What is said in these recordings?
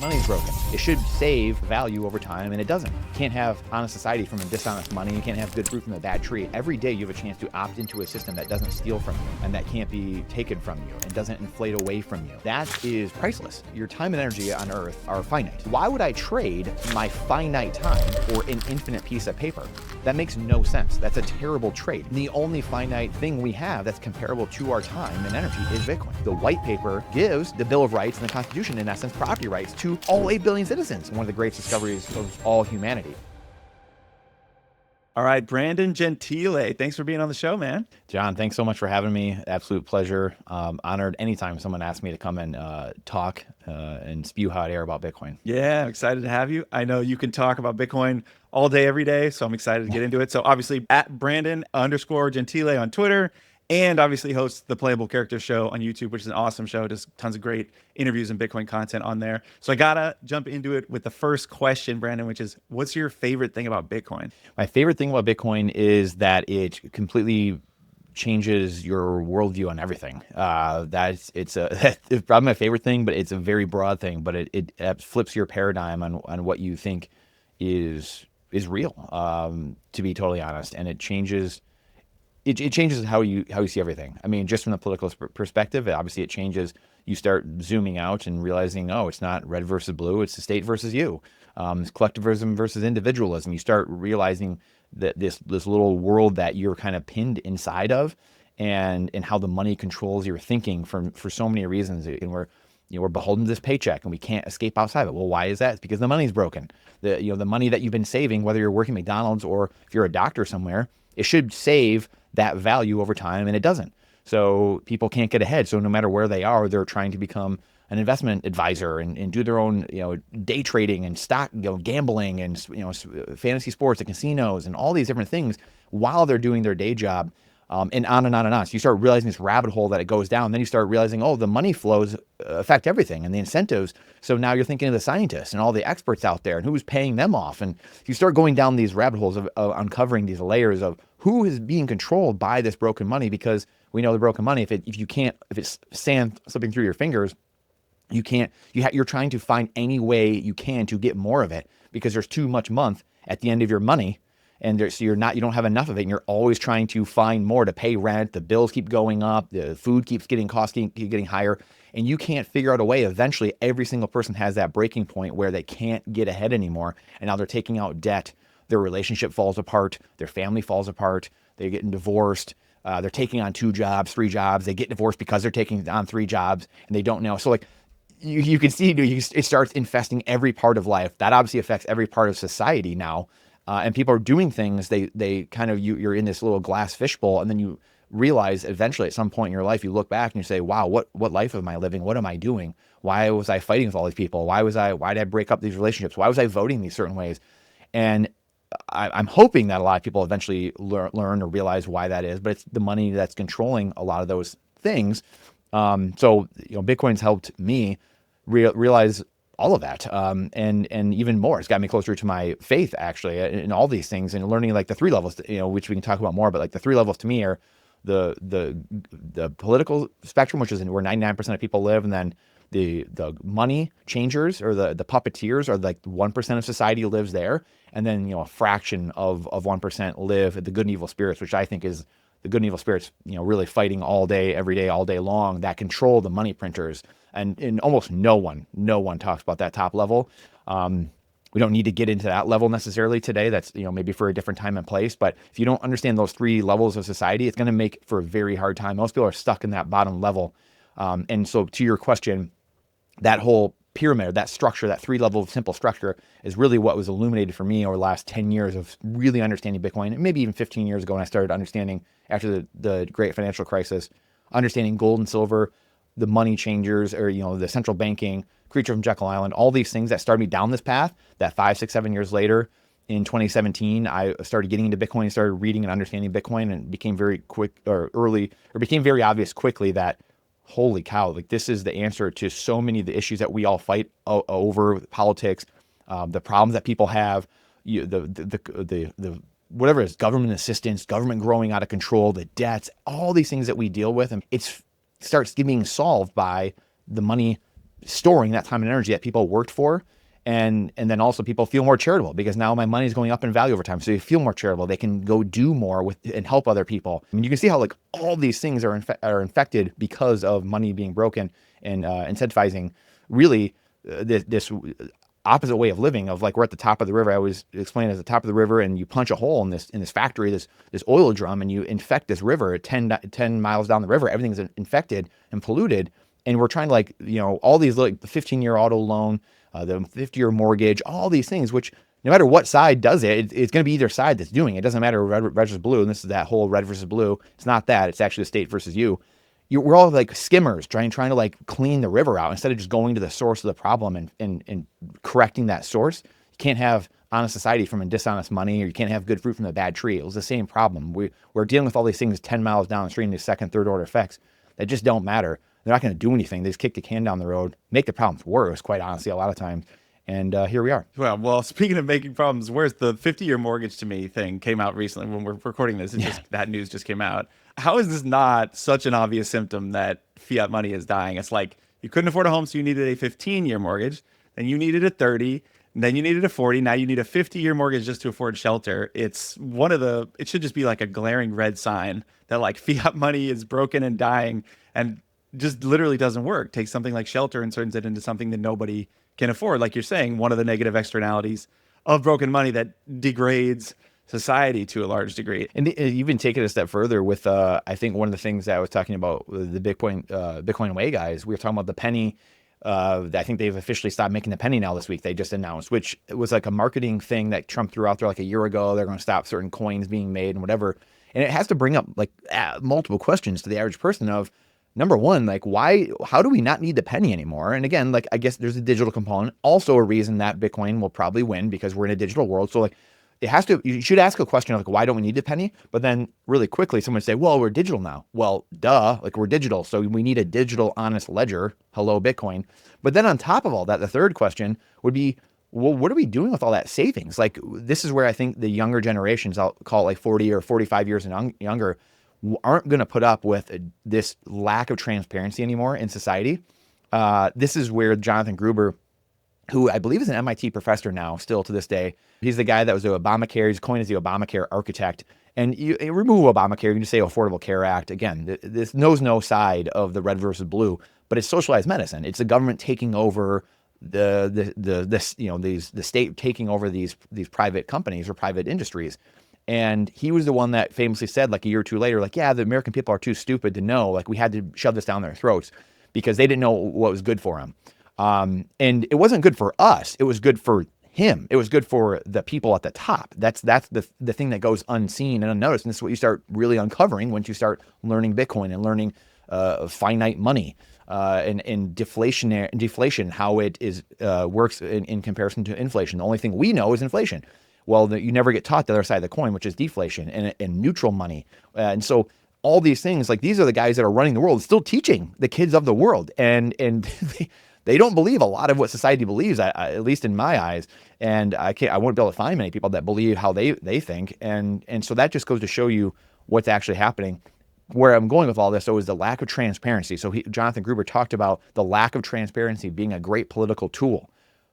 money's broken. It should save value over time, and it doesn't. You can't have honest society from a dishonest money. You can't have good fruit from a bad tree. Every day you have a chance to opt into a system that doesn't steal from you and that can't be taken from you and doesn't inflate away from you. That is priceless. Your time and energy on earth are finite. Why would I trade my finite time for an infinite piece of paper? That makes no sense. That's a terrible trade. The only finite thing we have that's comparable to our time and energy is Bitcoin. The white paper gives the Bill of Rights and the Constitution, in essence, property rights to all 8 billion citizens. One of the great discoveries of all humanity. All right, Brandon Gentile, thanks for being on the show, man. John, thanks so much for having me. Absolute pleasure. Honored anytime someone asks me to come and talk and spew hot air about Bitcoin. Yeah, I'm excited to have you. I know you can talk about Bitcoin all day, every day, so I'm excited to get into it. So obviously at Brandon_Gentile on Twitter, and obviously hosts the Playable Characters Show on YouTube, which is an awesome show. Does tons of great interviews and Bitcoin content on there. So I gotta jump into it with the first question, Brandon, which is, what's your favorite thing about Bitcoin? My favorite thing about Bitcoin is that it completely changes your worldview on everything. It's probably my favorite thing, but it's a very broad thing. But it flips your paradigm on what you think is real. To be totally honest, and it changes. It changes how you see everything. I mean, just from the political perspective, obviously it changes. You start zooming out and realizing, oh, it's not red versus blue, it's the state versus you. It's collectivism versus individualism. You start realizing that this little world that you're kind of pinned inside of, and how the money controls your thinking for so many reasons. And we're beholden to this paycheck and we can't escape outside of it. Well, why is that? It's because the money's broken. The money that you've been saving, whether you're working at McDonald's or if you're a doctor somewhere, it should save that value over time, and it doesn't. So people can't get ahead. So no matter where they are, they're trying to become an investment advisor and do their own, day trading and stock, gambling and, fantasy sports and casinos and all these different things while they're doing their day job. And on and on and on. So you start realizing this rabbit hole that it goes down. Then you start realizing, oh, the money flows affect everything and the incentives. So now you're thinking of the scientists and all the experts out there and who's paying them off. And you start going down these rabbit holes of uncovering these layers of who is being controlled by this broken money, because we know the broken money, if it's sand slipping through your fingers, you're trying to find any way you can to get more of it because there's too much month at the end of your money. And so you don't have enough of it, and you're always trying to find more to pay rent. The bills keep going up, the food keeps getting getting higher, and you can't figure out a way. Eventually, every single person has that breaking point where they can't get ahead anymore, and now they're taking out debt. Their relationship falls apart, their family falls apart, they're getting divorced, they're taking on 2 jobs, 3 jobs, they get divorced because they're taking on 3 jobs, and they don't know. So you can see it starts infesting every part of life. That obviously affects every part of society now. And people are doing things, they kind of, you're in this little glass fishbowl, and then you realize eventually at some point in your life, you look back and you say, wow, what life am I living? What am I doing? Why was I fighting with all these people? Why did I break up these relationships? Why was I voting these certain ways? And I'm hoping that a lot of people eventually learn or realize why that is, but it's the money that's controlling a lot of those things. So Bitcoin's helped me realize all of that, and even more. It's got me closer to my faith, actually, in all these things, and learning like the 3 levels, which we can talk about more. But like the 3 levels to me are the political spectrum, which is where 99% of people live, and then the money changers or the puppeteers are like 1% of society lives there, and then a fraction of 1% live the good and evil spirits, which I think is the good and evil spirits, really fighting all day, every day, all day long, that control the money printers. And almost no one talks about that top level. We don't need to get into that level necessarily today. That's, maybe for a different time and place. But if you don't understand those 3 levels of society, it's going to make for a very hard time. Most people are stuck in that bottom level. And so to your question, that whole pyramid, that structure, that 3-level simple structure is really what was illuminated for me over the last 10 years of really understanding Bitcoin. And maybe even 15 years ago when I started understanding after the great financial crisis, understanding gold and silver, the money changers, or the central banking, creature from Jekyll Island, all these things that started me down this path. That 5, 6, 7 years later, in 2017, I started getting into Bitcoin, started reading and understanding Bitcoin, and became very became very obvious quickly that, holy cow, like this is the answer to so many of the issues that we all fight over, politics, the problems that people have, the whatever it is, government assistance, government growing out of control, the debts, all these things that we deal with, and it starts being solved by the money storing that time and energy that people worked for. And then also people feel more charitable because now my money is going up in value over time. So they feel more charitable. They can go do more with and help other people. I mean, you can see how like all these things are infected because of money being broken and incentivizing really this opposite way of living of like we're at the top of the river. I always explain as the top of the river, and you punch a hole in this factory, this oil drum, and you infect this river 10 miles down the river. Everything's infected and polluted. And we're trying to like, all these like the 15-year auto loan, the 50-year mortgage, all these things, which no matter what side does it, it's going to be either side that's doing it. It doesn't matter red versus blue. And this is that whole red versus blue. It's not that. It's actually the state versus you. We're all like skimmers trying to like clean the river out instead of just going to the source of the problem and correcting that source. You can't have honest society from a dishonest money, or you can't have good fruit from a bad tree. It was the same problem. We're dealing with all these things 10 miles down the street, these second, third order effects that just don't matter. They're not going to do anything. They just kick the can down the road, make the problems worse, quite honestly, a lot of times. And here we are. Well, speaking of making problems worse, the 50-year mortgage to me thing came out recently when we're recording this. That news just came out. How is this not such an obvious symptom that fiat money is dying? It's like you couldn't afford a home, so you needed a 15-year mortgage. Then you needed a 30. And then you needed a 40. Now you need a 50-year mortgage just to afford shelter. It should just be like a glaring red sign that like fiat money is broken and dying and just literally doesn't work. Takes something like shelter and turns it into something that nobody can afford. Like you're saying, one of the negative externalities of broken money that degrades society to a large degree. And even take it a step further with, I think one of the things that I was talking about with the Bitcoin Way guys, we were talking about the penny. I think they've officially stopped making the penny now this week. They just announced, which was like a marketing thing that Trump threw out there like a year ago. They're going to stop certain coins being made and whatever. And it has to bring up like multiple questions to the average person of, number one, like how do we not need the penny anymore? And again, like I guess there's a digital component, also a reason that Bitcoin will probably win because we're in a digital world. So like you should ask a question of like, why don't we need the penny? But then really quickly someone would say, well, we're digital now. Well, duh, like we're digital. So we need a digital honest ledger. Hello, Bitcoin. But then on top of all that, the third question would be, well, what are we doing with all that savings? Like this is where I think the younger generations, I'll call it like 40 or 45 years and younger, aren't going to put up with this lack of transparency anymore in society. This is where Jonathan Gruber, who I believe is an MIT professor now, still to this day, he's the guy that was the Obamacare, he's coined as the Obamacare architect. And you remove Obamacare, you can just say Affordable Care Act. Again, this knows no side of the red versus blue, but it's socialized medicine. It's the government taking over the state taking over these private companies or private industries. And he was the one that famously said like a year or two later, like, yeah, the American people are too stupid to know, like we had to shove this down their throats because they didn't know what was good for them. And it wasn't good for us. It was good for him. It was good for the people at the top. That's the thing that goes unseen and unnoticed. And this is what you start really uncovering once you start learning Bitcoin and learning finite money and deflation, how it is works in comparison to inflation. The only thing we know is inflation. Well, you never get taught the other side of the coin, which is deflation and neutral money. And so all these things, like these are the guys that are running the world, still teaching the kids of the world. And they don't believe a lot of what society believes, at least in my eyes. And I won't be able to find many people that believe how they think. And so that just goes to show you what's actually happening. Where I'm going with all this, though, is the lack of transparency. So Jonathan Gruber talked about the lack of transparency being a great political tool.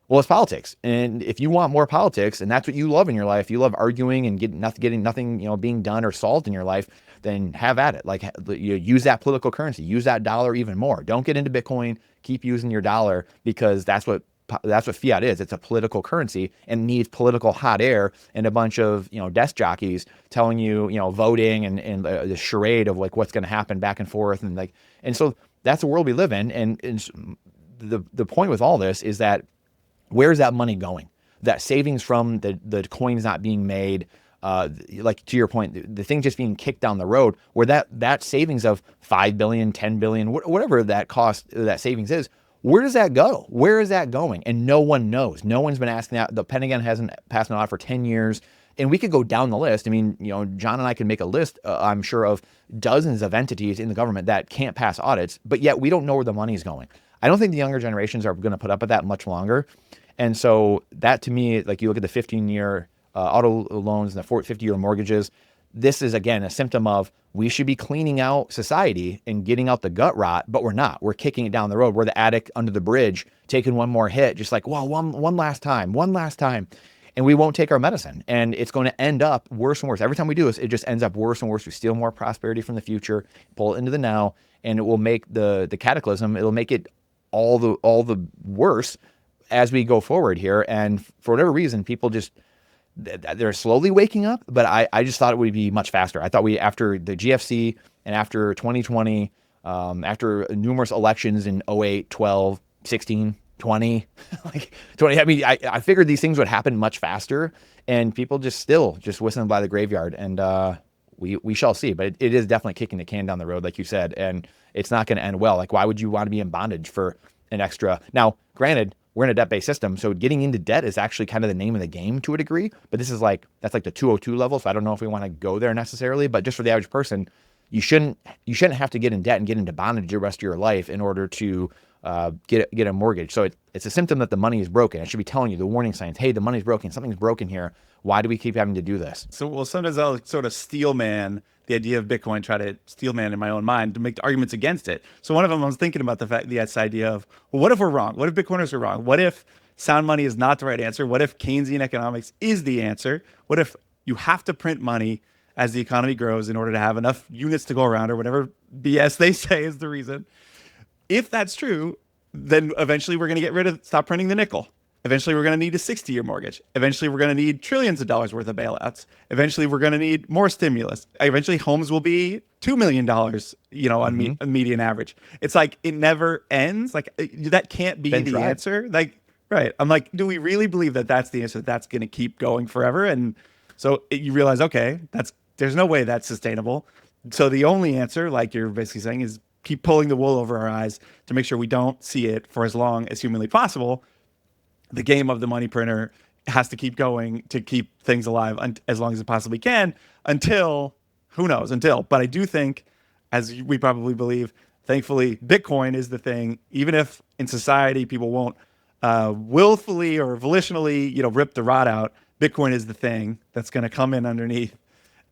Well, it's politics. And if you want more politics and that's what you love in your life, you love arguing and getting nothing, being done or solved in your life, then have at it. Like you use that political currency, use that dollar even more. Don't get into Bitcoin, keep using your dollar because that's what fiat is. It's a political currency and needs political hot air and a bunch of, desk jockeys telling you, voting and the charade of like what's going to happen back and forth. And so that's the world we live in. And the point with all this is that where's that money going? That savings from the coins not being made, like to your point, the thing just being kicked down the road, where that savings of 5 billion, 10 billion, whatever that cost, that savings is, where does that go? Where is that going? And no one knows. No one's been asking that. The Pentagon hasn't passed it on for 10 years. And we could go down the list. I mean, John and I can make a list, I'm sure, of dozens of entities in the government that can't pass audits, but yet we don't know where the money's going. I don't think the younger generations are going to put up with that much longer. And so that to me, like you look at the 15-year auto loans and the 50-year mortgages, this is, again, a symptom of we should be cleaning out society and getting out the gut rot, but we're not. We're kicking it down the road. We're the addict under the bridge, taking one more hit, just like, well, one last time. And we won't take our medicine. And it's going to end up worse and worse. Every time we do this, it just ends up worse and worse. We steal more prosperity from the future, pull it into the now, and it will make the cataclysm, it'll make it all the worse as we go forward here. And for whatever reason, people just, they're slowly waking up, but I just thought it would be much faster. I thought after the GFC and after 2020, after numerous elections in 08, 12, 16, 20, like 20, I mean, I figured these things would happen much faster, and people just whistling by the graveyard, and we shall see. But it is definitely kicking the can down the road, like you said, and it's not going to end well. Like, why would you want to be in bondage for an extra? Now, granted, we're in a debt-based system, so getting into debt is actually kind of the name of the game to a degree, but that's like the 202 level, so I don't know if we want to go there necessarily, but just for the average person, you shouldn't have to get in debt and get into bondage the rest of your life in order to get a mortgage. So it's a symptom that the money is broken. It should be telling you the warning signs. Hey, the money's broken. Something's broken here. Why do we keep having to do this? So, well, sometimes I'll sort of steel man the idea of Bitcoin, try to steel man in my own mind to make the arguments against it. So one of them, I was thinking about this idea of, well, what if we're wrong? What if Bitcoiners are wrong? What if sound money is not the right answer? What if Keynesian economics is the answer? What if you have to print money as the economy grows in order to have enough units to go around, or whatever BS they say is the reason? If that's true, then eventually we're going to stop printing the nickel. Eventually we're going to need a 60-year mortgage. Eventually we're going to need trillions of dollars worth of bailouts. Eventually we're going to need more stimulus. Eventually homes will be $2 million, on median average. It's like, it never ends. Like, that can't be the answer. Like, right. I'm like, do we really believe that that's the answer? That's going to keep going forever? And so you realize, okay, there's no way that's sustainable. So the only answer, like you're basically saying, is keep pulling the wool over our eyes to make sure we don't see it for as long as humanly possible. The game of the money printer has to keep going to keep things alive as long as it possibly can until, who knows, but I do think, as we probably believe, thankfully, Bitcoin is the thing. Even if in society people won't willfully or volitionally, rip the rot out, Bitcoin is the thing that's going to come in underneath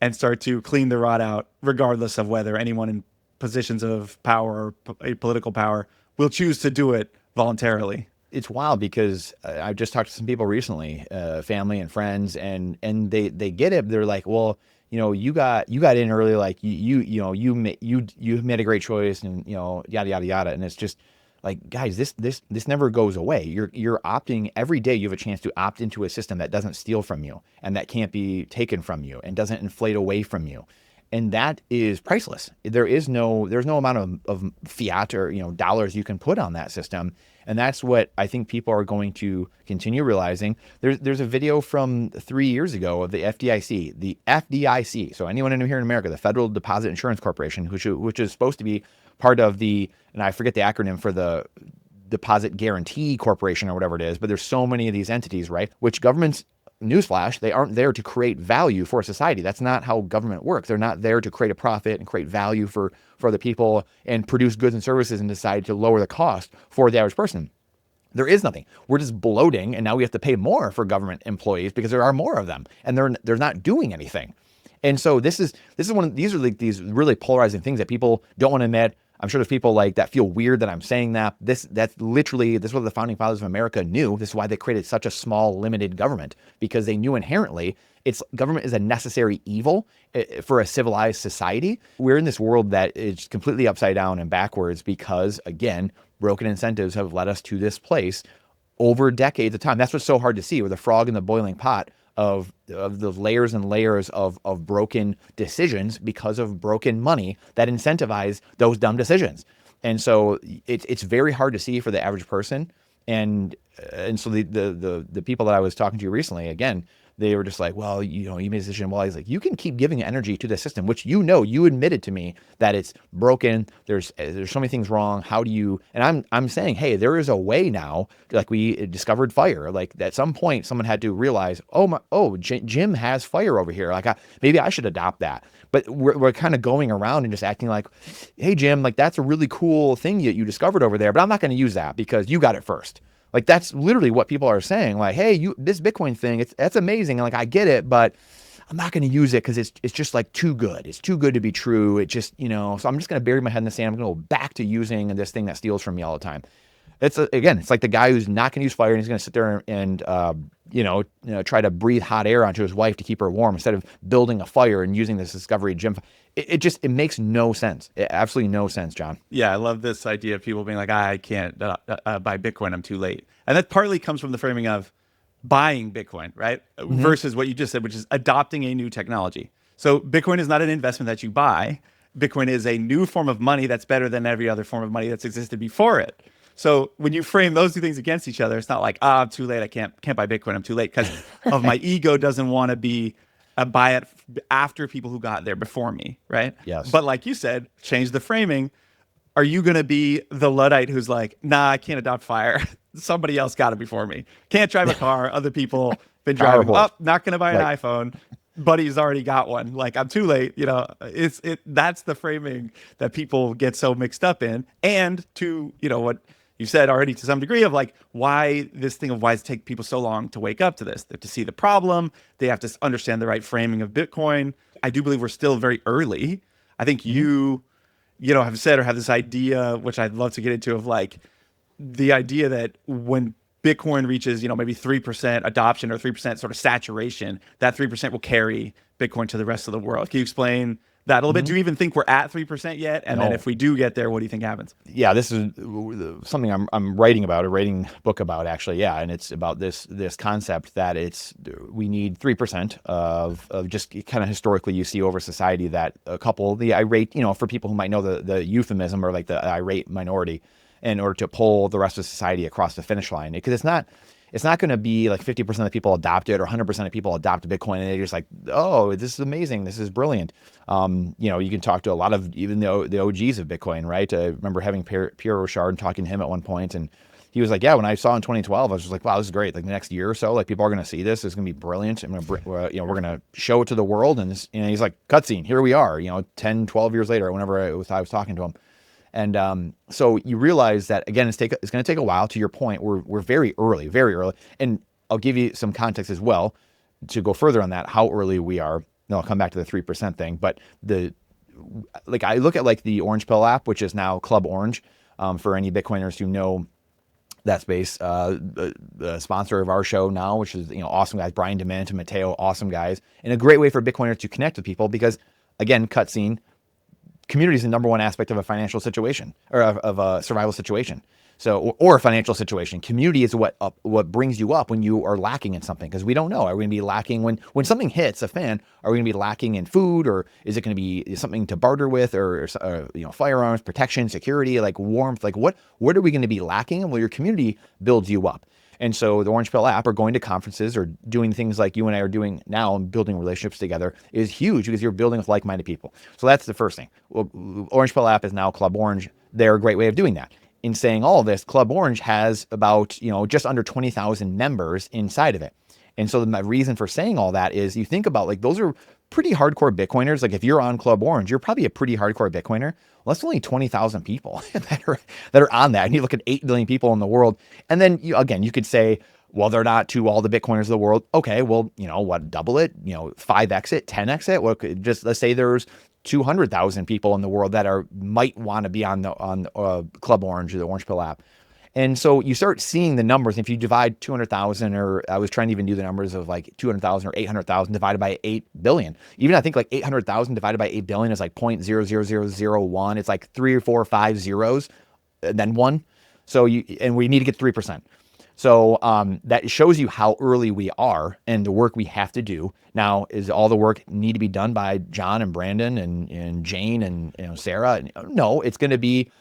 and start to clean the rot out, regardless of whether anyone in positions of power or political power will choose to do it voluntarily. It's wild because I just talked to some people recently, family and friends, and they get it. They're like, well, you got in early, like you made a great choice, and yada yada yada. And it's just like, guys, this never goes away. You're opting every day. You have a chance to opt into a system that doesn't steal from you and that can't be taken from you and doesn't inflate away from you. And that is priceless. There's no amount of fiat or dollars you can put on that system. And that's what I think people are going to continue realizing. There's a video from 3 years ago of the FDIC. The FDIC, so anyone in here in America, the Federal Deposit Insurance Corporation, which is supposed to be part of and I forget the acronym for the Deposit Guarantee Corporation or whatever it is, but there's so many of these entities, right? Which governments, newsflash, they aren't there to create value for society. That's not how government works. They're not there to create a profit and create value for other people and produce goods and services and decide to lower the cost for the average person. There is nothing. We're just bloating, and now we have to pay more for government employees because there are more of them, and they're not doing anything. And so these are like these really polarizing things that people don't want to admit. I'm sure there's people like that feel weird that I'm saying that. This is what the founding fathers of America knew. This is why they created such a small, limited government, because they knew inherently government is a necessary evil for a civilized society. We're in this world that is completely upside down and backwards because, again, broken incentives have led us to this place over decades of time. That's what's so hard to see. We're the frog in the boiling pot of the layers and layers of broken decisions because of broken money that incentivize those dumb decisions. And so it's very hard to see for the average person. And so the people that I was talking to recently, again, they were just like, well, you made a decision. Well, he's like, you can keep giving energy to the system, which you admitted to me that it's broken. There's so many things wrong. How do you? And I'm saying, hey, there is a way now. Like we discovered fire. Like at some point, someone had to realize, Jim has fire over here. Like maybe I should adopt that. But we're kind of going around and just acting like, hey, Jim, like that's a really cool thing you discovered over there, but I'm not going to use that because you got it first. Like that's literally what people are saying. Like, hey, this Bitcoin thing, that's amazing. And like, I get it, but I'm not going to use it because it's just like too good. It's too good to be true. It just, so I'm just going to bury my head in the sand. I'm going to go back to using this thing that steals from me all the time. Again, it's like the guy who's not going to use fire and he's going to sit there and, try to breathe hot air onto his wife to keep her warm instead of building a fire and using this Discovery gym. It makes no sense. Absolutely no sense, John. Yeah, I love this idea of people being like, I can't buy Bitcoin. I'm too late. And that partly comes from the framing of buying Bitcoin, right? Mm-hmm. Versus what you just said, which is adopting a new technology. So Bitcoin is not an investment that you buy. Bitcoin is a new form of money that's better than every other form of money that's existed before it. So when you frame those two things against each other, it's not like, I'm too late. I can't buy Bitcoin. I'm too late because of my ego doesn't want to be buy it after people who got there before me, right? Yes. But like you said, change the framing. Are you going to be the Luddite who's like, nah, I can't adopt fire. Somebody else got it before me. Can't drive a car. Other people been driving. Not going to buy an iPhone. Buddy's already got one. Like, I'm too late. That's the framing that people get so mixed up in. And to, what you said already to some degree of like why does it take people so long to wake up to this? They have to see the problem. They have to understand the right framing of Bitcoin. I do believe we're still very early. I think you have said or have this idea, which I'd love to get into, of like the idea that when Bitcoin reaches, maybe 3% adoption or 3% sort of saturation, that 3% will carry Bitcoin to the rest of the world. Can you explain that a little bit? Do you even think we're at 3% yet? And then if we do get there, what do you think happens? Yeah, this is something I'm writing about, a writing book about actually. Yeah, and it's about this concept that we need 3% of just kind of historically you see over society that the irate, for people who might know the euphemism or like the irate minority, in order to pull the rest of society across the finish line. Because it's not going to be like 50% of the people adopt it or 100% of people adopt Bitcoin and they're just like, oh, this is amazing. This is brilliant. You can talk to a lot of even the OGs of Bitcoin, right? I remember having Pierre Rochard and talking to him at one point, and he was like, yeah, when I saw in 2012, I was just like, wow, this is great. Like the next year or so, like people are going to see this. It's going to be brilliant. We're going to show it to the world. And this, he's like, cutscene, here we are, 10, 12 years later, whenever I was talking to him. And so you realize that, again, it's going to take a while. To your point, we're very early, very early. And I'll give you some context as well to go further on that, how early we are. And I'll come back to the 3% thing. But I look at like the Orange Pill app, which is now Club Orange, for any Bitcoiners who know that space, the sponsor of our show now, which is, awesome guys, Brian DeMint and Mateo, awesome guys. And a great way for Bitcoiners to connect with people because, again, cutscene, community is the number one aspect of a financial situation or of a survival situation. So, or a financial situation. Community is what brings you up when you are lacking in something, because we don't know. Are we going to be lacking when something hits a fan? Are we going to be lacking in food, or is it going to be something to barter with, or firearms, protection, security, like warmth? Like what are we going to be lacking? Well, your community builds you up. And so the Orange Pill app, or going to conferences, or doing things like you and I are doing now and building relationships together, is huge because you're building with like-minded people. So that's the first thing. Well, Orange Pill app is now Club Orange. They're a great way of doing that. In saying all of this, Club Orange has about, just under 20,000 members inside of it. And so my reason for saying all that is you think about like those are pretty hardcore Bitcoiners. Like if you're on Club Orange, you're probably a pretty hardcore Bitcoiner. Well, that's only 20,000 people that are on that. And you look at 8 billion people in the world. And then you could say, well, they're not to all the Bitcoiners of the world. Okay, well, double it, 5x it, 10x it. Well, just let's say there's 200,000 people in the world that might want to be on Club Orange or the Orange Pill app. And so you start seeing the numbers. If you divide 200,000, or I was trying to even do the numbers of like 200,000 or 800,000 divided by 8 billion. Even I think like 800,000 divided by 8 billion is like 0.00001. It's like 3 or 4 or 5 zeros, and then 1. So we need to get 3%. So that shows you how early we are and the work we have to do. Now, is all the work need to be done by John and Brandon and Jane and Sarah? No, it's going to be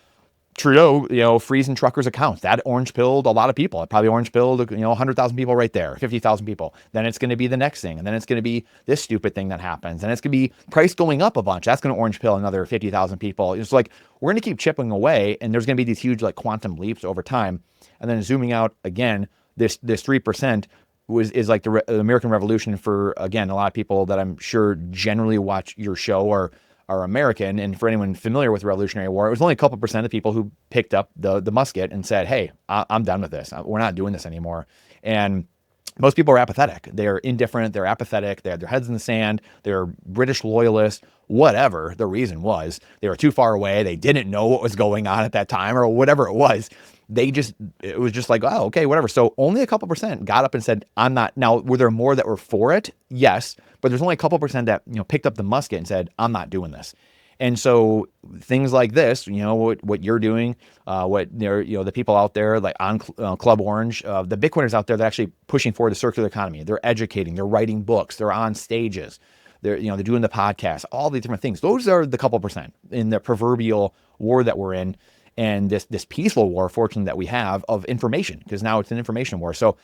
Trudeau, freezing truckers' accounts. That orange pilled a lot of people. It probably orange pilled, 100,000 people right there, 50,000 people. Then it's going to be the next thing. And then it's going to be this stupid thing that happens. And it's going to be price going up a bunch. That's going to orange pill another 50,000 people. It's like, we're going to keep chipping away, and there's going to be these huge like quantum leaps over time. And then zooming out again, this 3% is like the American Revolution for, again, a lot of people that I'm sure generally watch your show are American. And for anyone familiar with the Revolutionary War, it was only a couple % of people who picked up the musket and said, hey, I'm done with this. We're not doing this anymore. And Most people are apathetic. They're indifferent. They're apathetic. They have their heads in the sand. They're British loyalists, whatever the reason was. They were too far away. They didn't know what was going on at that time or whatever it was. It was just like, oh, okay, whatever. So only a couple percent got up and said, I'm not. Now, were there more that were for it? Yes. But there's only a couple percent that, picked up the musket and said, I'm not doing this. And so things like this, what you're doing, the people out there like on Club Orange, the Bitcoiners out there that are actually pushing forward the circular economy. They're educating, they're writing books, they're on stages, they're doing the podcast, all these different things. Those are the couple percent in the proverbial war that we're in, and this peaceful war, fortunately, that we have of information, because now it's an information war. So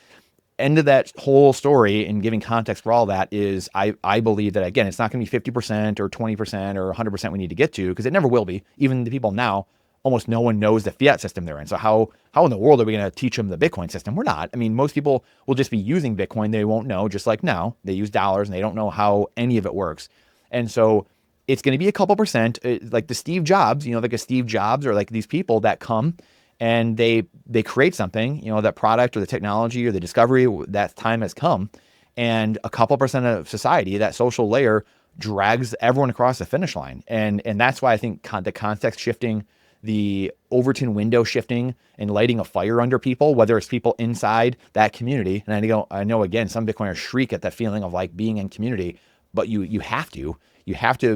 end of that whole story and giving context for all that is I believe that, again, it's not going to be 50% or 20% or 100% we need to get to, because it never will be. Even the people now, almost no one knows the fiat system they're in. So how in the world are we going to teach them the Bitcoin system? We're not. I mean, most people will just be using Bitcoin. They won't know, just like now they use dollars and they don't know how any of it works. And so it's going to be a couple percent, like the Steve Jobs, like a Steve Jobs or like these people that come and they create something, that product or the technology or the discovery, that time has come, and a couple percent of society, that social layer, drags everyone across the finish line. And that's why I think the context shifting, the Overton window shifting and lighting a fire under people, whether it's people inside that community. And I know again, some Bitcoiners shriek at that feeling of like being in community, but you have to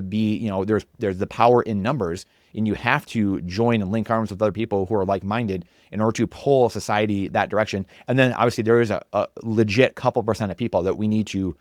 be, there's the power in numbers, and you have to join and link arms with other people who are like-minded in order to pull society that direction. And then obviously there is a legit couple percent of people that we need to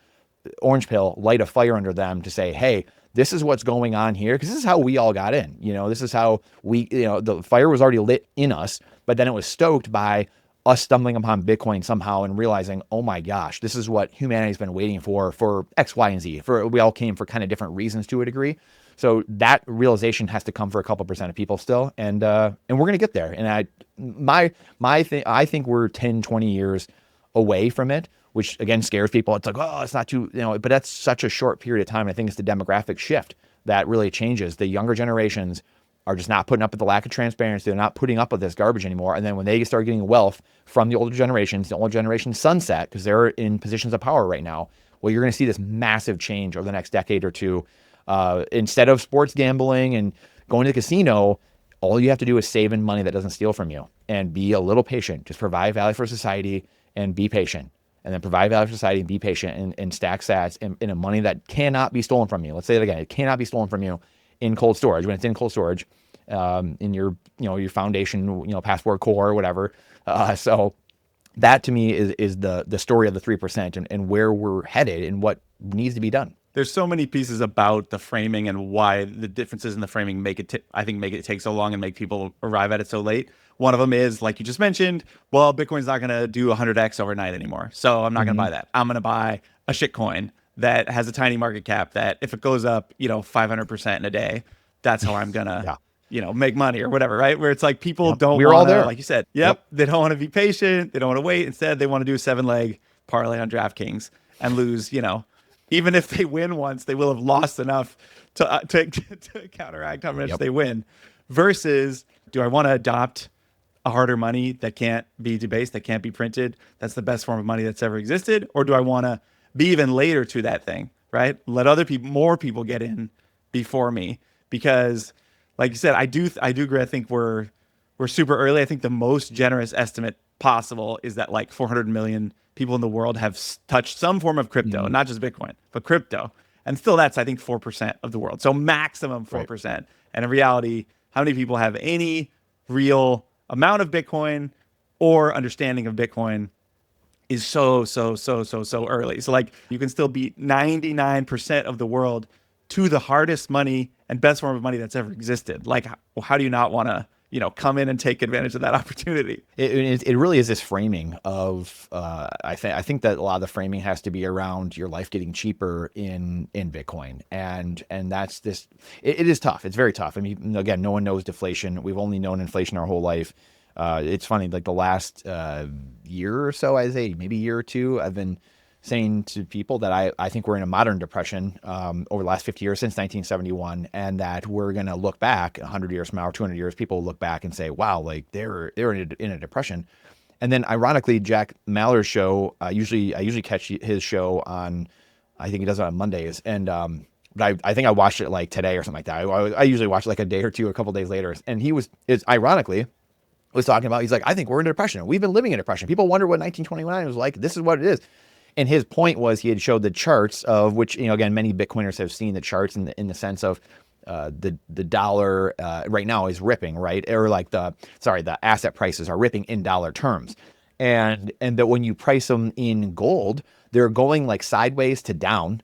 orange pill, light a fire under them to say, hey, this is what's going on here. Because this is how we all got in. This is how the fire was already lit in us, but then it was stoked by us stumbling upon Bitcoin somehow and realizing, oh my gosh, this is what humanity's been waiting for X, Y, and Z. We all came for kind of different reasons to a degree. So that realization has to come for a couple percent of people still. And we're going to get there. And I think we're 10, 20 years away from it, which again scares people. It's like, oh, it's not too, but that's such a short period of time. I think it's the demographic shift that really changes. The younger generations are just not putting up with the lack of transparency. They're not putting up with this garbage anymore. And then when they start getting wealth from the older generations sunset because they're in positions of power right now, well, you're going to see this massive change over the next decade or two. Instead of sports gambling and going to the casino, all you have to do is save in money that doesn't steal from you and be a little patient. Just provide value for society and be patient. And then provide value for society and be patient and stack sats in a money that cannot be stolen from you. Let's say it again. It cannot be stolen from you in cold storage. When it's in cold storage, in your foundation, Passport Core or whatever. So that to me is the story of the 3% and where we're headed and what needs to be done. There's so many pieces about the framing and why the differences in the framing make it take so long and make people arrive at it so late. One of them is, like you just mentioned, well, Bitcoin's not going to do 100x overnight anymore. So I'm not going to buy that. I'm going to buy a shitcoin that has a tiny market cap that if it goes up, 500% in a day, that's how I'm going to, make money or whatever, right? Where it's like people don't We're all there. like you said, they don't want to be patient. They don't want to wait. Instead, they want to do a 7-leg parlay on DraftKings and lose, even if they win once, they will have lost enough to counteract how much they win. Versus, do I want to adopt a harder money that can't be debased, that can't be printed? That's the best form of money that's ever existed. Or do I want to be even later to that thing, right? Let more people get in before me. Because, like you said, I do agree. I think we're super early. I think the most generous estimate possible is that like 400 million people in the world have touched some form of crypto, not just Bitcoin, but crypto. And still that's, I think, 4% of the world. So maximum 4%. Right. And in reality, how many people have any real amount of Bitcoin or understanding of Bitcoin is so early. So like you can still beat 99% of the world to the hardest money and best form of money that's ever existed. Like, how do you not want to, come in and take advantage of that opportunity? It really is this framing of, I think that a lot of the framing has to be around your life getting cheaper in Bitcoin. And that's this, it is tough. It's very tough. I mean, again, no one knows deflation. We've only known inflation our whole life. It's funny, like the last year or so, I'd say maybe a year or two, I've been saying to people that I think we're in a modern depression over the last 50 years since 1971, and that we're going to look back 100 years from now or 200 years, people will look back and say, wow, like they're in a depression. And then ironically, Jack Maller's show, I usually catch his show on, I think he does it on Mondays. And, but I think I watched it like today or something like that. I usually watch it like a day or two, a couple days later. And it's ironically was talking about, he's like, I think we're in a depression. We've been living in depression. People wonder what 1929 was like. This is what it is. And his point was he had showed the charts of which, again, many Bitcoiners have seen the charts in the sense of the dollar right now is ripping, right? Or like the asset prices are ripping in dollar terms. And that when you price them in gold, they're going like sideways to down.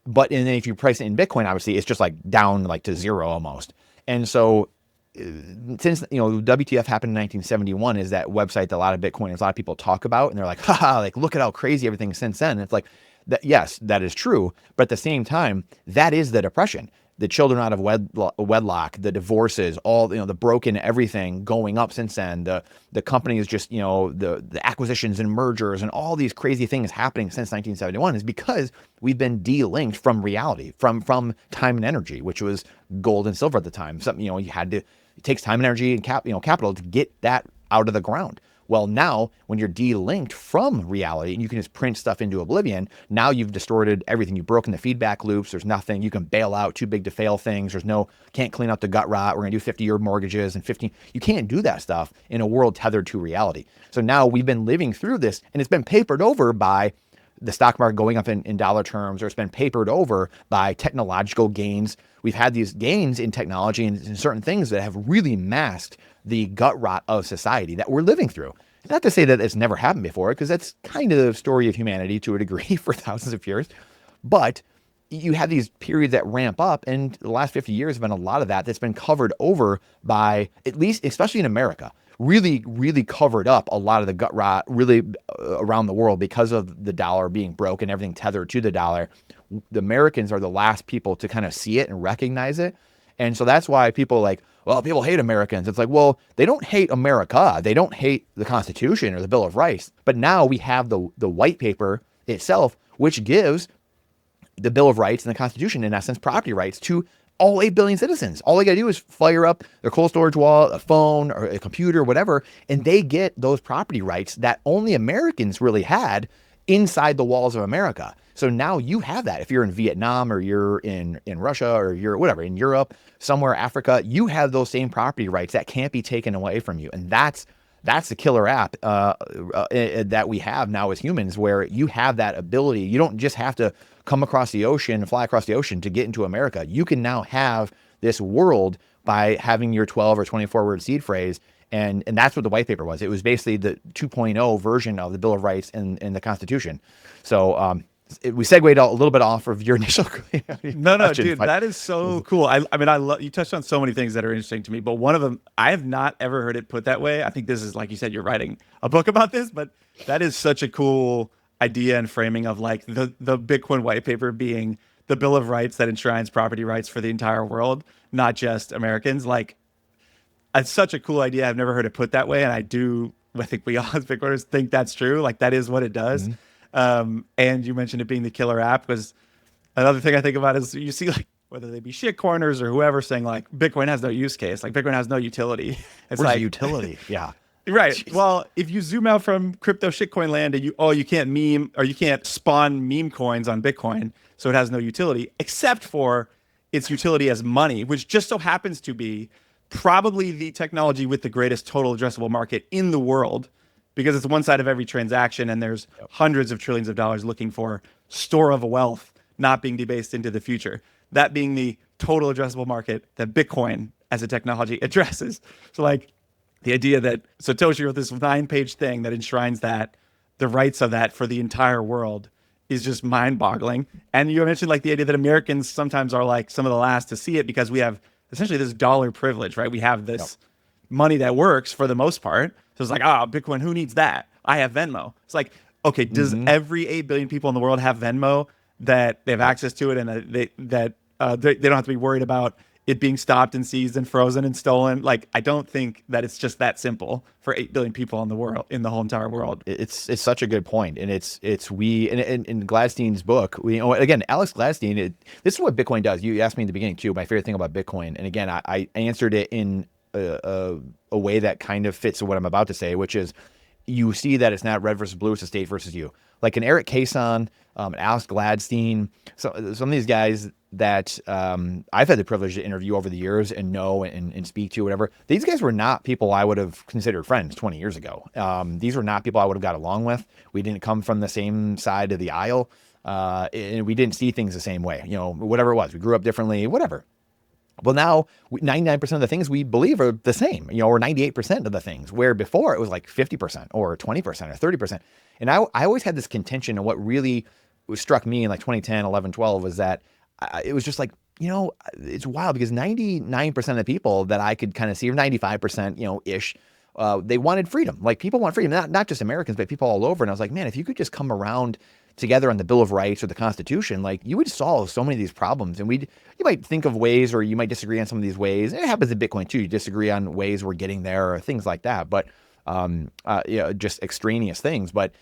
But and then if you price it in Bitcoin, obviously it's just like down like to zero almost. And so since WTF happened in 1971 is that website that a lot of Bitcoiners, a lot of people talk about, and they're like, haha, like look at how crazy everything since then. And it's like, that, yes, that is true, but at the same time, that is the depression. The children out of wedlock, the divorces, all the broken everything going up since then. The companies just the acquisitions and mergers and all these crazy things happening since 1971 is because we've been de-linked from reality, from time and energy, which was gold and silver at the time. Something it takes time and energy and capital to get that out of the ground. Well, now when you're de-linked from reality and you can just print stuff into oblivion, now you've distorted everything. You've broken the feedback loops. There's nothing. You can bail out too big to fail things. Can't clean up the gut rot. We're going to do 50-year mortgages and 15. You can't do that stuff in a world tethered to reality. So now we've been living through this and it's been papered over by the stock market going up in dollar terms, or it's been papered over by technological gains. We've had these gains in technology and in certain things that have really masked the gut rot of society that we're living through. Not to say that it's never happened before, because that's kind of the story of humanity to a degree for thousands of years. But you have these periods that ramp up, and the last 50 years have been a lot of that's been covered over by, at least, especially in America, really, really covered up a lot of the gut rot really around the world because of the dollar being broke and everything tethered to the dollar. The Americans are the last people to kind of see it and recognize it. And so that's why people people hate Americans. It's like, well, they don't hate America. They don't hate the Constitution or the Bill of Rights. But now we have the white paper itself, which gives the Bill of Rights and the Constitution, in essence, property rights to all 8 billion citizens. All they got to do is fire up their cold storage wallet, a phone, or a computer, whatever, and they get those property rights that only Americans really had inside the walls of America. So now you have that. If you're in Vietnam or you're in Russia or you're whatever, in Europe, somewhere, Africa, you have those same property rights that can't be taken away from you. And that's the killer app that we have now as humans, where you have that ability. You don't just have to come across the ocean, fly across the ocean to get into America. You can now have this world by having your 12 or 24 word seed phrase. And that's what the white paper was. It was basically the 2.0 version of the Bill of Rights and the Constitution. So we segued a little bit off of your initial No, dude, that is so cool. I mean, you touched on so many things that are interesting to me, but one of them, I have not ever heard it put that way. I think this is, like you said, you're writing a book about this, but that is such a cool idea and framing of like the Bitcoin white paper being the Bill of Rights that enshrines property rights for the entire world, not just Americans. Like, it's such a cool idea. I've never heard it put that way. And I think we all as Bitcoiners think that's true. Like, that is what it does. Mm-hmm. And you mentioned it being the killer app, because another thing I think about is you see, like, whether they be shit corners or whoever saying like Bitcoin has no use case, like Bitcoin has no utility. It's Where's like the utility. Yeah. Right. Jeez. Well, if you zoom out from crypto shitcoin land and you can't meme, or you can't spawn meme coins on Bitcoin, so it has no utility except for its utility as money, which just so happens to be probably the technology with the greatest total addressable market in the world, because it's one side of every transaction and there's hundreds of trillions of dollars looking for store of wealth not being debased into the future. That being the total addressable market that Bitcoin as a technology addresses. So like the idea that Satoshi wrote this 9-page thing that enshrines that, the rights of that for the entire world, is just mind-boggling. And you mentioned like the idea that Americans sometimes are like some of the last to see it because we have essentially this dollar privilege, right? We have this money that works for the most part. So it's like, Bitcoin, who needs that? I have Venmo. It's like, okay, does every 8 billion people in the world have Venmo, that they have access to it, and they don't have to be worried about it being stopped and seized and frozen and stolen? Like, I don't think that it's just that simple for 8 billion people in the world, in the whole entire world. It's such a good point. And in Gladstein's book, again, Alex Gladstein, this is what Bitcoin does. You asked me in the beginning too, my favorite thing about Bitcoin. And again, I answered it in a way that kind of fits what I'm about to say, which is, you see that it's not red versus blue, it's a state versus you. Like an Eric Cason, Alex Gladstein, some of these guys that I've had the privilege to interview over the years and know and speak to, whatever. These guys were not people I would have considered friends 20 years ago. These were not people I would have got along with. We didn't come from the same side of the aisle, and we didn't see things the same way. Whatever it was, we grew up differently, whatever. Well, now 99% of the things we believe are the same, or 98% of the things, where before it was like 50% or 20% or 30%. And I always had this contention, and what really struck me in like 2010, 11, 12 was that it was just like, it's wild because 99% of the people that I could kind of see, or 95%, ish, they wanted freedom. Like people want freedom, not just Americans, but people all over. And I was like, man, if you could just come around together on the Bill of Rights or the Constitution, like you would solve so many of these problems. And you might think of ways, or you might disagree on some of these ways. It happens in Bitcoin too. You disagree on ways we're getting there or things like that, but just extraneous things. But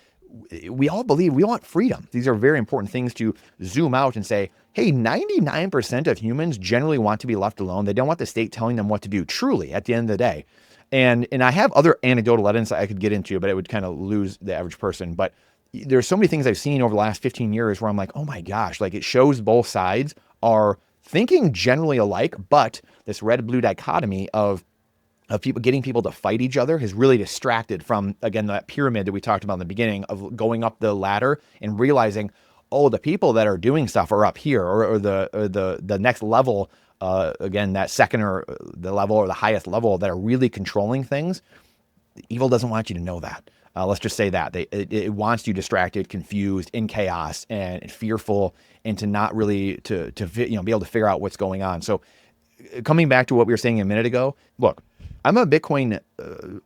we all believe we want freedom. These are very important things to zoom out and say, hey, 99% of humans generally want to be left alone. They don't want the state telling them what to do, truly, at the end of the day. And I have other anecdotal evidence I could get into, but it would kind of lose the average person. But there's so many things I've seen over the last 15 years where I'm like, oh my gosh, like it shows both sides are thinking generally alike, but this red-blue dichotomy of people getting people to fight each other has really distracted from, again, that pyramid that we talked about in the beginning of going up the ladder and realizing, oh, the people that are doing stuff are up here, or the next level, again, that second or the level or the highest level that are really controlling things. Evil doesn't want you to know that. Let's just say that it wants you distracted, confused, in chaos, and fearful, and to not really to be able to figure out what's going on. So, coming back to what we were saying a minute ago, look, I'm a Bitcoin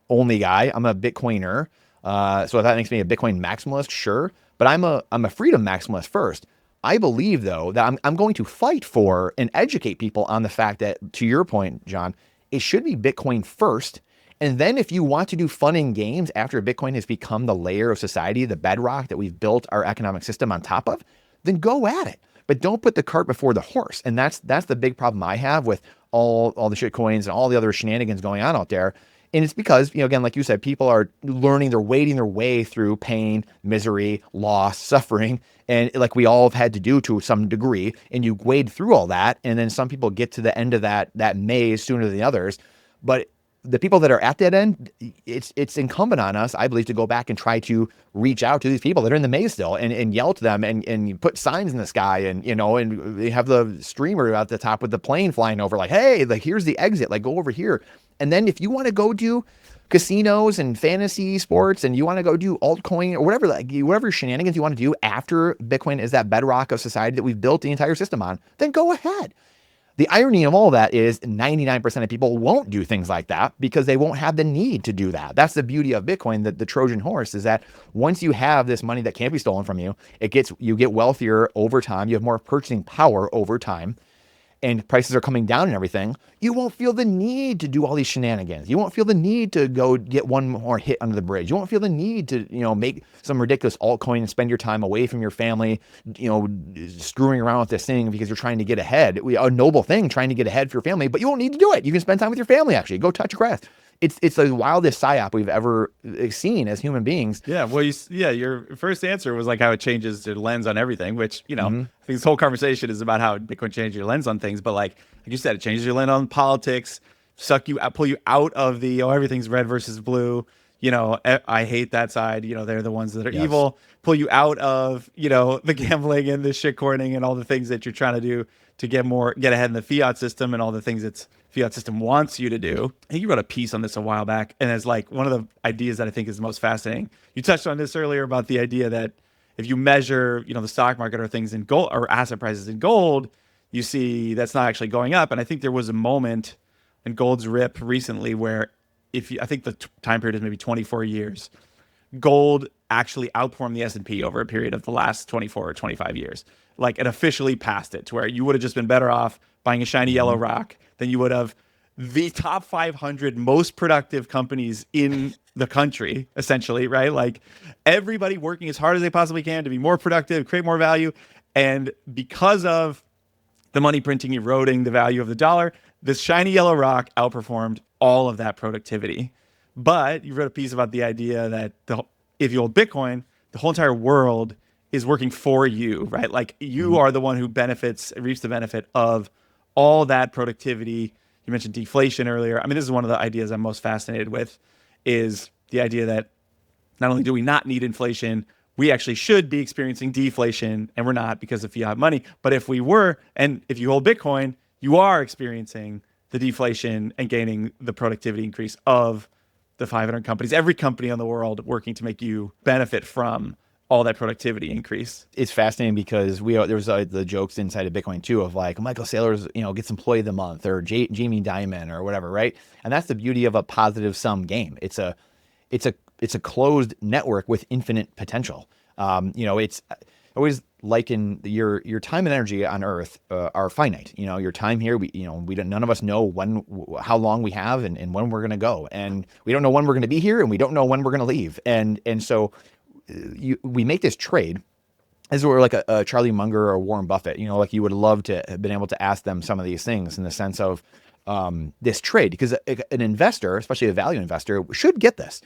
only guy. I'm a Bitcoiner, so that makes me a Bitcoin maximalist, sure. But I'm a freedom maximalist first. I believe though that I'm going to fight for and educate people on the fact that, to your point, John, it should be Bitcoin first. And then if you want to do fun and games after Bitcoin has become the layer of society, the bedrock that we've built our economic system on top of, then go at it. But don't put the cart before the horse. And that's the big problem I have with all the shit coins and all the other shenanigans going on out there. And it's because, again, like you said, people are learning, they're wading their way through pain, misery, loss, suffering, and like we all have had to do to some degree. And you wade through all that. And then some people get to the end of that maze sooner than the others. But the people that are at that end, it's incumbent on us, I believe, to go back and try to reach out to these people that are in the maze still and yell to them and put signs in the sky and they have the streamer at the top with the plane flying over like, hey, like here's the exit, like go over here. And then if you want to go do casinos and fantasy sports and you want to go do altcoin or whatever, like whatever shenanigans you want to do after Bitcoin is that bedrock of society that we've built the entire system on, then go ahead. The irony of all that is 99% of people won't do things like that because they won't have the need to do that. That's the beauty of Bitcoin, the Trojan horse, is that once you have this money that can't be stolen from you, you get wealthier over time. You have more purchasing power over time, and prices are coming down and everything. You won't feel the need to do all these shenanigans. You won't feel the need to go get one more hit under the bridge. You won't feel the need to, make some ridiculous altcoin and spend your time away from your family, screwing around with this thing because you're trying to get ahead. A noble thing, trying to get ahead for your family, but you won't need to do it. You can spend time with your family, actually. Go touch grass. It's the wildest psyop we've ever seen as human beings. Yeah, well, your first answer was like how it changes your lens on everything, which, I think this whole conversation is about how Bitcoin changed your lens on things. But like you said, it changes your lens on politics, pull you out of the, everything's red versus blue. I hate that side. They're the ones that are evil. Pull you out of, the gambling and the shitcoining and all the things that you're trying to do to get ahead in the fiat system and all the things that fiat system wants you to do. I think you wrote a piece on this a while back, and it's like one of the ideas that I think is the most fascinating. You touched on this earlier about the idea that if you measure, the stock market or things in gold or asset prices in gold, you see that's not actually going up. And I think there was a moment in gold's rip recently where I think the time period is maybe 24 years, gold actually outperformed the S&P over a period of the last 24 or 25 years. Like it officially passed it to where you would have just been better off buying a shiny yellow rock than you would have the top 500 most productive companies in the country, essentially, right? Like everybody working as hard as they possibly can to be more productive, create more value. And because of the money printing eroding the value of the dollar, this shiny yellow rock outperformed all of that productivity But you wrote a piece about the idea that if you hold Bitcoin, the whole entire world is working for you, right? Like you are the one who reaps the benefit of all that productivity. You mentioned deflation earlier. I mean, this is one of the ideas I'm most fascinated with, is the idea that not only do we not need inflation, we actually should be experiencing deflation, and we're not because of fiat money. But if we were, and if you hold Bitcoin, you are experiencing the deflation and gaining the productivity increase of the 500 companies, every company in the world working to make you benefit from all that productivity increase. It's fascinating because there was the jokes inside of Bitcoin too of like Michael Saylor's, gets Employee of the Month, or Jamie Dimon or whatever, right? And that's the beauty of a positive sum game. It's a closed network with infinite potential. It's always liken your time and energy on Earth are finite. Your time here, none of us know how long we have and when we're going to go, and we don't know when we're going to be here, and we don't know when we're going to leave, and so we make this trade. This is where like a Charlie Munger or Warren Buffett, like you would love to have been able to ask them some of these things in the sense of this trade, because an investor, especially a value investor, should get this.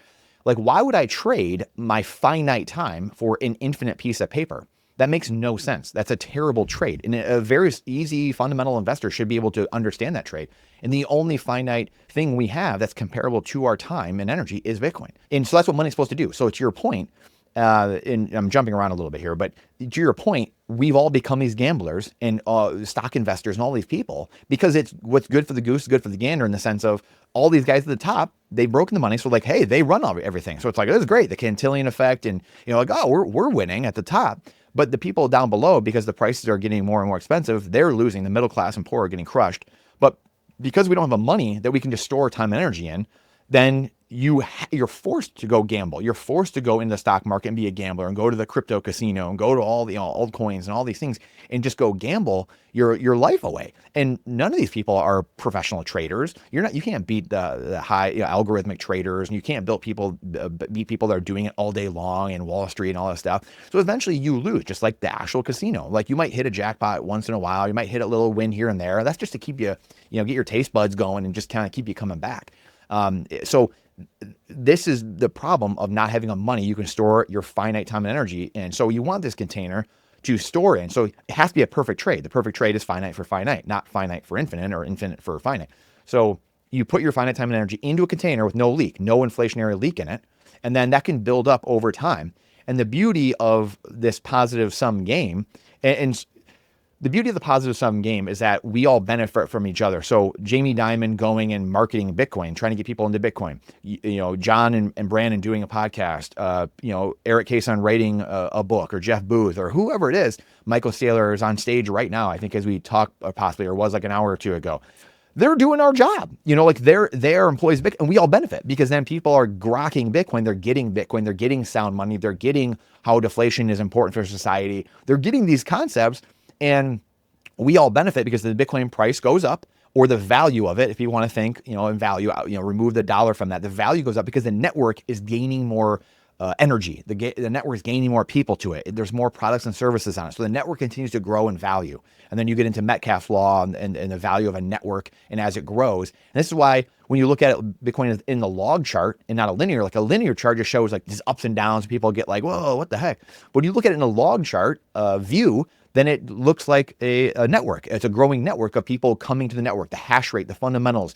Like, why would I trade my finite time for an infinite piece of paper? That makes no sense. That's a terrible trade. And a very easy fundamental investor should be able to understand that trade. And the only finite thing we have that's comparable to our time and energy is Bitcoin. And so that's what money's supposed to do. So to your point, and I'm jumping around a little bit here, but to your point, we've all become these gamblers and stock investors and all these people, because it's what's good for the goose is good for the gander, in the sense of all these guys at the top, they've broken the money. So like, hey, they run everything. So it's like, this is great. The Cantillon effect. And like, oh, we're winning at the top. But the people down below, because the prices are getting more and more expensive, they're losing. The middle class and poor are getting crushed. But because we don't have the money that we can just store time and energy in, then you're forced to go gamble. You're forced to go into the stock market and be a gambler and go to the crypto casino and go to all the altcoins and all these things and just go gamble your life away. And none of these people are professional traders. You can't beat the high algorithmic traders, and you can't beat people that are doing it all day long in Wall Street and all that stuff. So eventually you lose, just like the actual casino. Like you might hit a jackpot once in a while. You might hit a little win here and there. That's just to keep you, get your taste buds going and just kind of keep you coming back. So this is the problem of not having a money you can store your finite time and energy in. So you want this container to store in. So it has to be a perfect trade. The perfect trade is finite for finite, not finite for infinite or infinite for finite. So you put your finite time and energy into a container with no leak, no inflationary leak in it, and then that can build up over time. And the beauty of this positive sum game, and the beauty of the positive sum game is that we all benefit from each other. So Jamie Dimon going and marketing Bitcoin, trying to get people into Bitcoin, John and Brandon doing a podcast, Eric Cason writing a book, or Jeff Booth, or whoever it is. Michael Saylor is on stage right now, I think, as we talk, possibly, or was like an hour or two ago. They're doing our job, like they're employees of Bitcoin, and we all benefit, because then people are grokking Bitcoin. They're getting Bitcoin. They're getting sound money. They're getting how deflation is important for society. They're getting these concepts. And we all benefit because the Bitcoin price goes up, or the value of it, if you want to think, in value, remove the dollar from that, the value goes up because the network is gaining more energy. The network is gaining more people to it. There's more products and services on it. So the network continues to grow in value. And then you get into Metcalfe's law and the value of a network, and as it grows. And this is why when you look at it, Bitcoin is in the log chart and not a linear chart just shows like these ups and downs. People get like, whoa, what the heck? When you look at it in a log chart view, then it looks like a network. It's a growing network of people coming to the network. The hash rate, the fundamentals,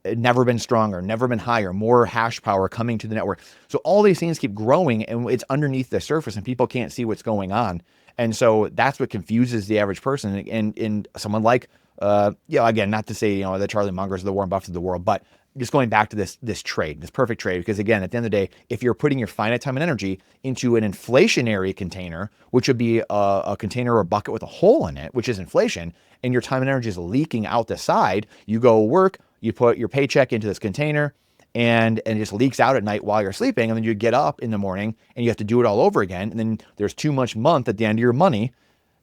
never been stronger, never been higher, more hash power coming to the network. So all these things keep growing, and it's underneath the surface, and people can't see what's going on. And so that's what confuses the average person. And someone like, again, not to say, the Charlie Mungers, the Warren Buffetts of the world, but just going back to this trade, this perfect trade, because again, at the end of the day, if you're putting your finite time and energy into an inflationary container, which would be a container or a bucket with a hole in it, which is inflation, and your time and energy is leaking out the side, you go work, you put your paycheck into this container, and it just leaks out at night while you're sleeping, and then you get up in the morning and you have to do it all over again, and then there's too much month at the end of your money,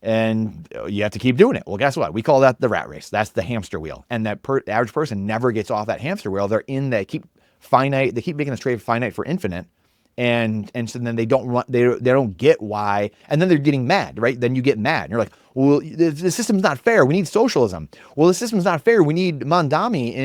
and you have to keep doing it. Well, guess what? We call that the rat race. That's the hamster wheel. And that average person never gets off that hamster wheel. They keep making this trade finite for infinite. And so then they don't get why, and then they're getting mad, right? Then you get mad, and you're like, well, the system's not fair. We need socialism. Well, the system's not fair. We need Mondami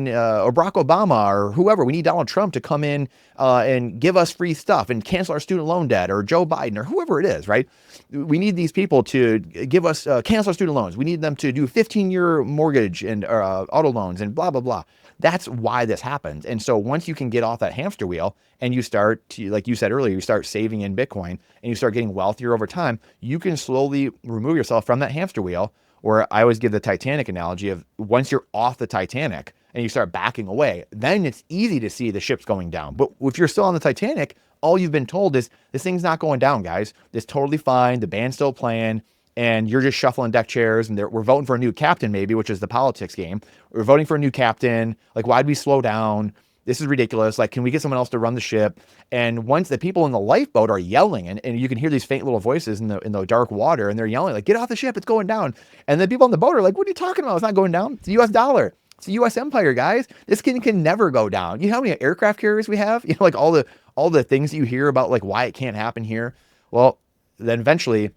or Barack Obama or whoever. We need Donald Trump to come in and give us free stuff and cancel our student loan debt, or Joe Biden or whoever it is, right? We need these people to give us cancel our student loans. We need them to do 15-year mortgage and auto loans and blah blah blah. That's why this happens. And so once you can get off that hamster wheel and you start to, like you said earlier, you start saving in Bitcoin and you start getting wealthier over time, you can slowly remove yourself from that hamster wheel. Or I always give the Titanic analogy of, once you're off the Titanic and you start backing away, then it's easy to see the ship's going down. But if you're still on the Titanic, all you've been told is, this thing's not going down, guys. It's totally fine. The band's still playing. And you're just shuffling deck chairs, and we're voting for a new captain, maybe, which is the politics game. We're voting for a new captain. Like, why'd we slow down? This is ridiculous. Like, can we get someone else to run the ship? And once the people in the lifeboat are yelling, and you can hear these faint little voices in the dark water, and they're yelling, like, get off the ship, it's going down. And then people on the boat are like, what are you talking about? It's not going down. It's the US dollar. It's the US empire, guys. This can never go down. You know how many aircraft carriers we have? You know, like all the things that you hear about, like, why it can't happen here. Well, then eventually,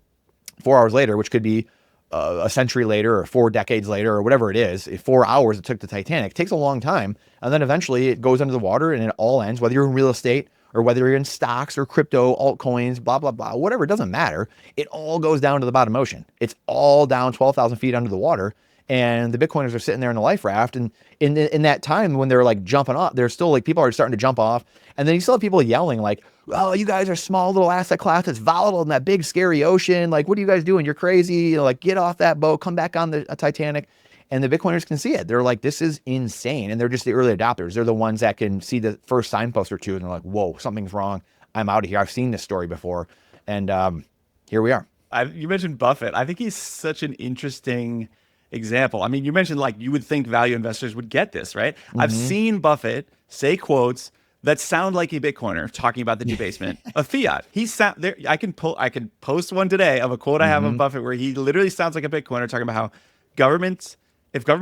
4 hours later, which could be a century later or 4 decades later or whatever it is, 4 hours it took the Titanic, takes a long time. And then eventually it goes under the water and it all ends, whether you're in real estate or whether you're in stocks or crypto, altcoins, blah, blah, blah, whatever, it doesn't matter. It all goes down to the bottom ocean. It's all down 12,000 feet under the water. And the Bitcoiners are sitting there in the life raft. And in that time when they're like jumping off, they're still like, people are starting to jump off. And then you still have people yelling like, oh, you guys are small little asset class that's volatile in that big scary ocean. Like, what are you guys doing? You're crazy. You know, like, get off that boat, come back on the Titanic. And the Bitcoiners can see it. They're like, this is insane. And they're just the early adopters. They're the ones that can see the first signpost or two. And they're like, whoa, something's wrong. I'm out of here. I've seen this story before. And here we are. You mentioned Buffett. I think he's such an interesting example. I mean, you mentioned, like, you would think value investors would get this, right? Mm-hmm. I've seen Buffett say quotes that sound like a Bitcoiner talking about the debasement of fiat. I can post one today of a quote I have of Buffett where he literally sounds like a Bitcoiner talking about how if governments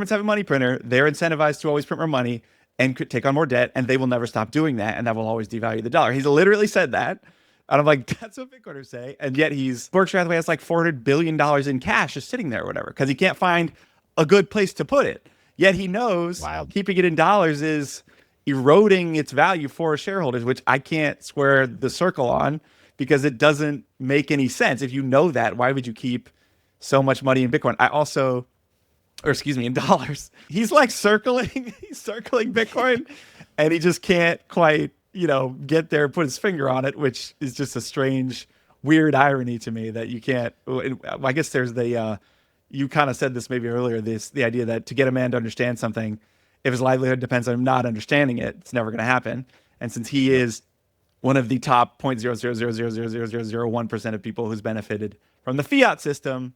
have a money printer, they're incentivized to always print more money and could take on more debt, and they will never stop doing that, and that will always devalue the dollar. He's literally said that. And I'm like, that's what Bitcoiners say. And yet Berkshire Hathaway has like $400 billion in cash just sitting there or whatever, because he can't find a good place to put it. Yet he knows keeping it in dollars is eroding its value for shareholders, which I can't square the circle on, because it doesn't make any sense. If you know that, why would you keep so much money in Bitcoin? In dollars. He's like circling Bitcoin, and he just can't quite, get there, put his finger on it, which is just a strange, weird irony to me that you can't. I guess there's you kind of said this maybe earlier, the idea that to get a man to understand something, if his livelihood depends on him not understanding it, it's never going to happen. And since he is one of the top 0.000000001% of people who's benefited from the fiat system,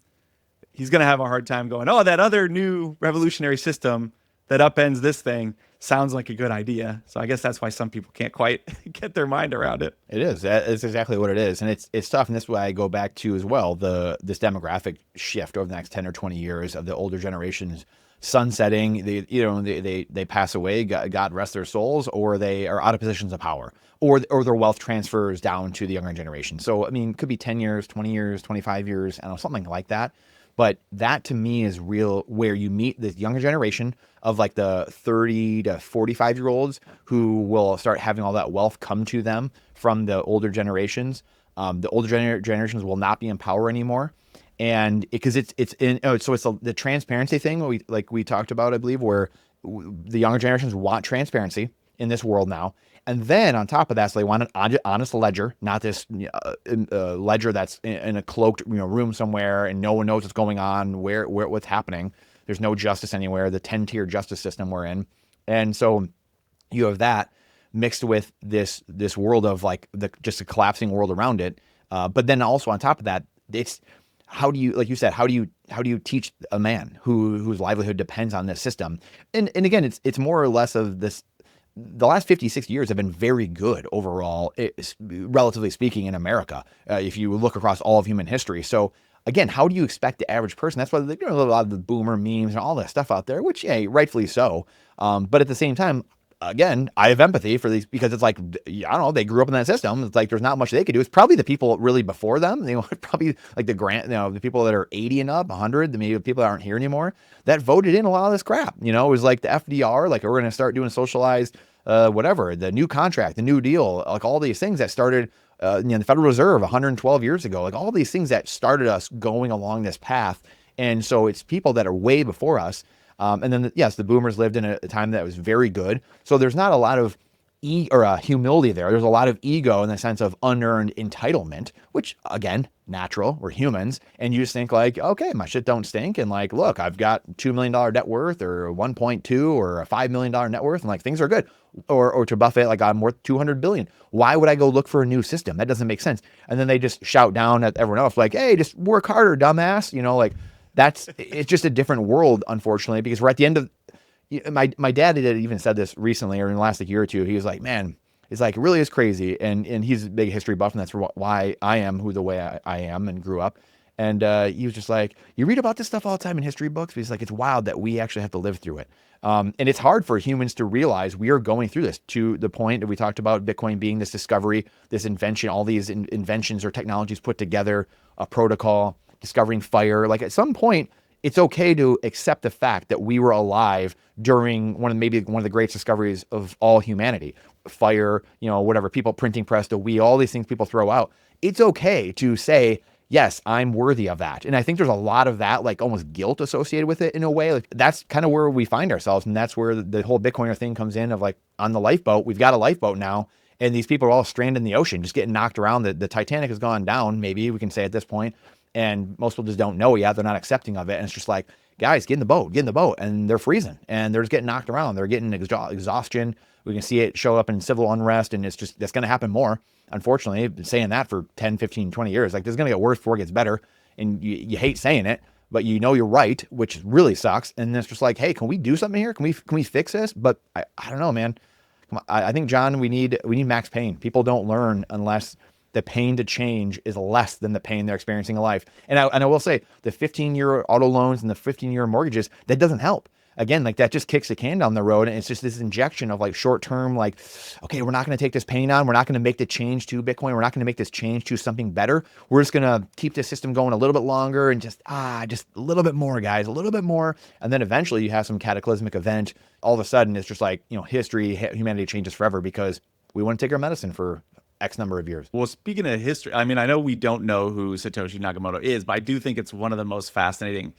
he's going to have a hard time going, oh, that other new revolutionary system that upends this thing sounds like a good idea. So I guess that's why some people can't quite get their mind around it. It is. It's exactly what it is. And it's tough. And this is why I go back to as well, this demographic shift over the next 10 or 20 years of the older generations sunsetting. They pass away, God rest their souls, or they are out of positions of power, or their wealth transfers down to the younger generation. So, I mean, it could be 10 years, 20 years, 25 years, I don't know, something like that. But that to me is real, where you meet the younger generation of like the 30 to 45 year olds who will start having all that wealth come to them from the older generations. The older generations will not be in power anymore. And because it's the transparency thing we talked about, I believe, where the younger generations want transparency in this world now. And then on top of that, so they want an honest ledger, not this ledger that's in a cloaked room somewhere and no one knows what's going on, what's happening. There's no justice anywhere, the 10-tier justice system we're in. And so you have that mixed with this world of like just a collapsing world around it. But then also on top of that, it's how do you, like you said, how do you teach a man whose livelihood depends on this system? And again, it's more or less of this. The last 50, 60 years have been very good overall, relatively speaking, in America, if you look across all of human history. So again, how do you expect the average person? That's why there's a lot of the boomer memes and all that stuff out there, which, yeah, rightfully so. But at the same time, again, I have empathy for these because it's like, I don't know, they grew up in that system. It's like there's not much they could do. It's probably the people really before them, probably like the people that are 80 and up, 100, maybe the people that aren't here anymore that voted in a lot of this crap. It was like the FDR, like we're going to start doing socialized, whatever, the new contract, the New Deal, like all these things that started, the Federal Reserve 112 years ago, like all these things that started us going along this path. And so it's people that are way before us. And then, yes, the boomers lived in a time that was very good. So there's not a lot of humility there. There's a lot of ego in the sense of unearned entitlement, which, again, natural. We're humans. And you just think like, okay, my shit don't stink. And like, look, I've got $2 million net worth or 1.2 or a $5 million net worth. And like, things are good. Or to Buffett, like I'm worth 200 billion. Why would I go look for a new system? That doesn't make sense. And then they just shout down at everyone else like, hey, just work harder, dumbass. Like, it's just a different world, unfortunately, because we're at the end of my dad had even said this recently or in the last year or two. He was like, man, it's like, it really is crazy. And he's a big history buff. And that's why I am the way I am and grew up. And he was just like, you read about this stuff all the time in history books. But he's like, it's wild that we actually have to live through it. And it's hard for humans to realize we are going through this, to the point that we talked about Bitcoin being this discovery, this invention, all these inventions or technologies put together, a protocol, discovering fire. Like at some point, it's okay to accept the fact that we were alive during one of the greatest discoveries of all humanity. Fire, whatever, people printing press, the wheel, all these things people throw out. It's okay to say, yes, I'm worthy of that. And I think there's a lot of that, like almost guilt associated with it in a way. Like that's kind of where we find ourselves. And that's where the whole Bitcoiner thing comes in of like on the lifeboat, we've got a lifeboat now. And these people are all stranded in the ocean, just getting knocked around. The Titanic has gone down, maybe we can say at this point. And most people just don't know yet. They're not accepting of it. And it's just like, guys, get in the boat. And they're freezing and they're just getting knocked around. They're getting exhaustion. We can see it show up in civil unrest. And that's going to happen more. Unfortunately, I've been saying that for 10, 15, 20 years. Like this is going to get worse before it gets better. And you hate saying it, but you're right, which really sucks. And it's just like, hey, can we do something here? Can we fix this? But I don't know, man. I think, John, we need max pain. People don't learn unless the pain to change is less than the pain they're experiencing in life. And I will say the 15-year auto loans and the 15-year mortgages, that doesn't help. Again, like that just kicks the can down the road. And it's just this injection of like short-term, like, okay, we're not going to take this pain on. We're not going to make the change to Bitcoin. We're not going to make this change to something better. We're just going to keep this system going a little bit longer and just a little bit more, guys, a little bit more. And then eventually you have some cataclysmic event. All of a sudden it's just like, humanity changes forever because we want to take our medicine for X number of years. Well, speaking of history, I mean, I know we don't know who Satoshi Nakamoto is, but I do think it's one of the most fascinating.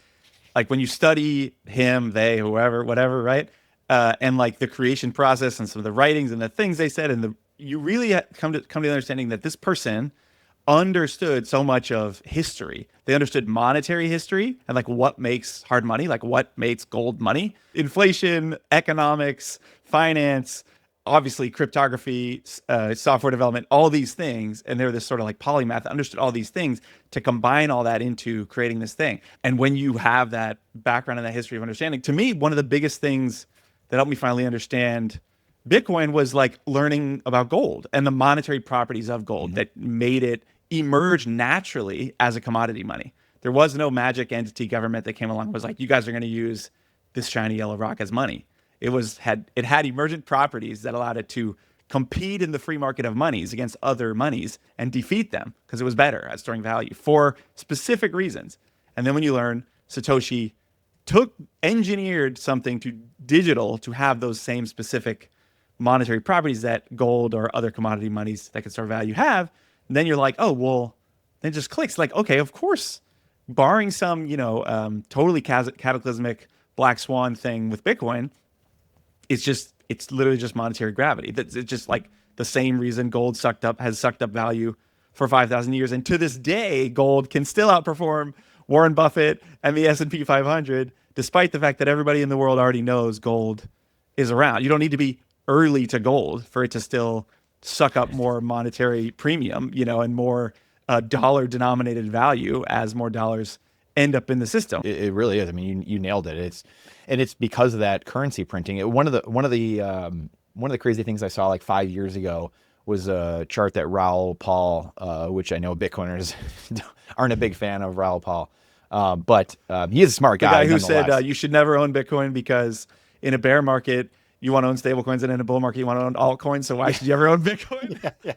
Like when you study him, they, whoever, whatever, right? And like the creation process and some of the writings and the things they said, and you really come to the understanding that this person understood so much of history. They understood monetary history and like what makes hard money, like what makes gold money, inflation, economics, finance, obviously cryptography, software development, all these things. And they're this sort of like polymath that understood all these things to combine all that into creating this thing. And when you have that background and that history of understanding, to me, one of the biggest things that helped me finally understand Bitcoin was like learning about gold and the monetary properties of gold that made it emerge naturally as a commodity money. There was no magic entity government that came along and was like, you guys are going to use this shiny yellow rock as money. It had emergent properties that allowed it to compete in the free market of monies against other monies and defeat them because it was better at storing value for specific reasons. And then when you learn Satoshi engineered something to digital to have those same specific monetary properties that gold or other commodity monies that can store value have, then you're like, oh, well, then it just clicks. Like, okay, of course, barring some, totally cataclysmic black swan thing with Bitcoin, it's literally just monetary gravity. It's just like the same reason gold has sucked up value for 5,000 years. And to this day, gold can still outperform Warren Buffett and the S&P 500, despite the fact that everybody in the world already knows gold is around. You don't need to be early to gold for it to still suck up more monetary premium, and more dollar-denominated value as more dollars end up in the system. It really is. I mean, you nailed it. It's because of that currency printing. One of the crazy things I saw like 5 years ago was a chart that Raoul Pal, which I know Bitcoiners aren't a big fan of Raoul Pal, but he is a smart guy. The guy who said you should never own Bitcoin because in a bear market, you want to own stable coins, and in a bull market, you want to own altcoins. So why should you ever own Bitcoin?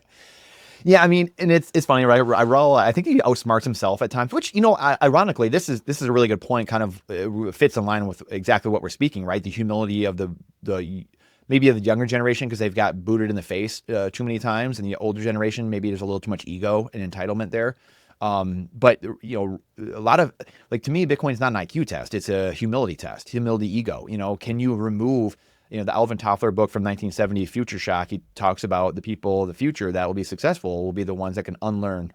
Yeah, I mean, and it's funny, right? I think he outsmarts himself at times, which, ironically, this is a really good point. Kind of fits in line with exactly what we're speaking, right? The humility of the maybe of the younger generation, because they've got booted in the face too many times, and the older generation, maybe there's a little too much ego and entitlement there. But a lot of, like, to me, Bitcoin's not an IQ test; it's a humility test, humility, ego. Can you remove? The Alvin Toffler book from 1970, Future Shock, he talks about the people of the future that will be successful will be the ones that can learn,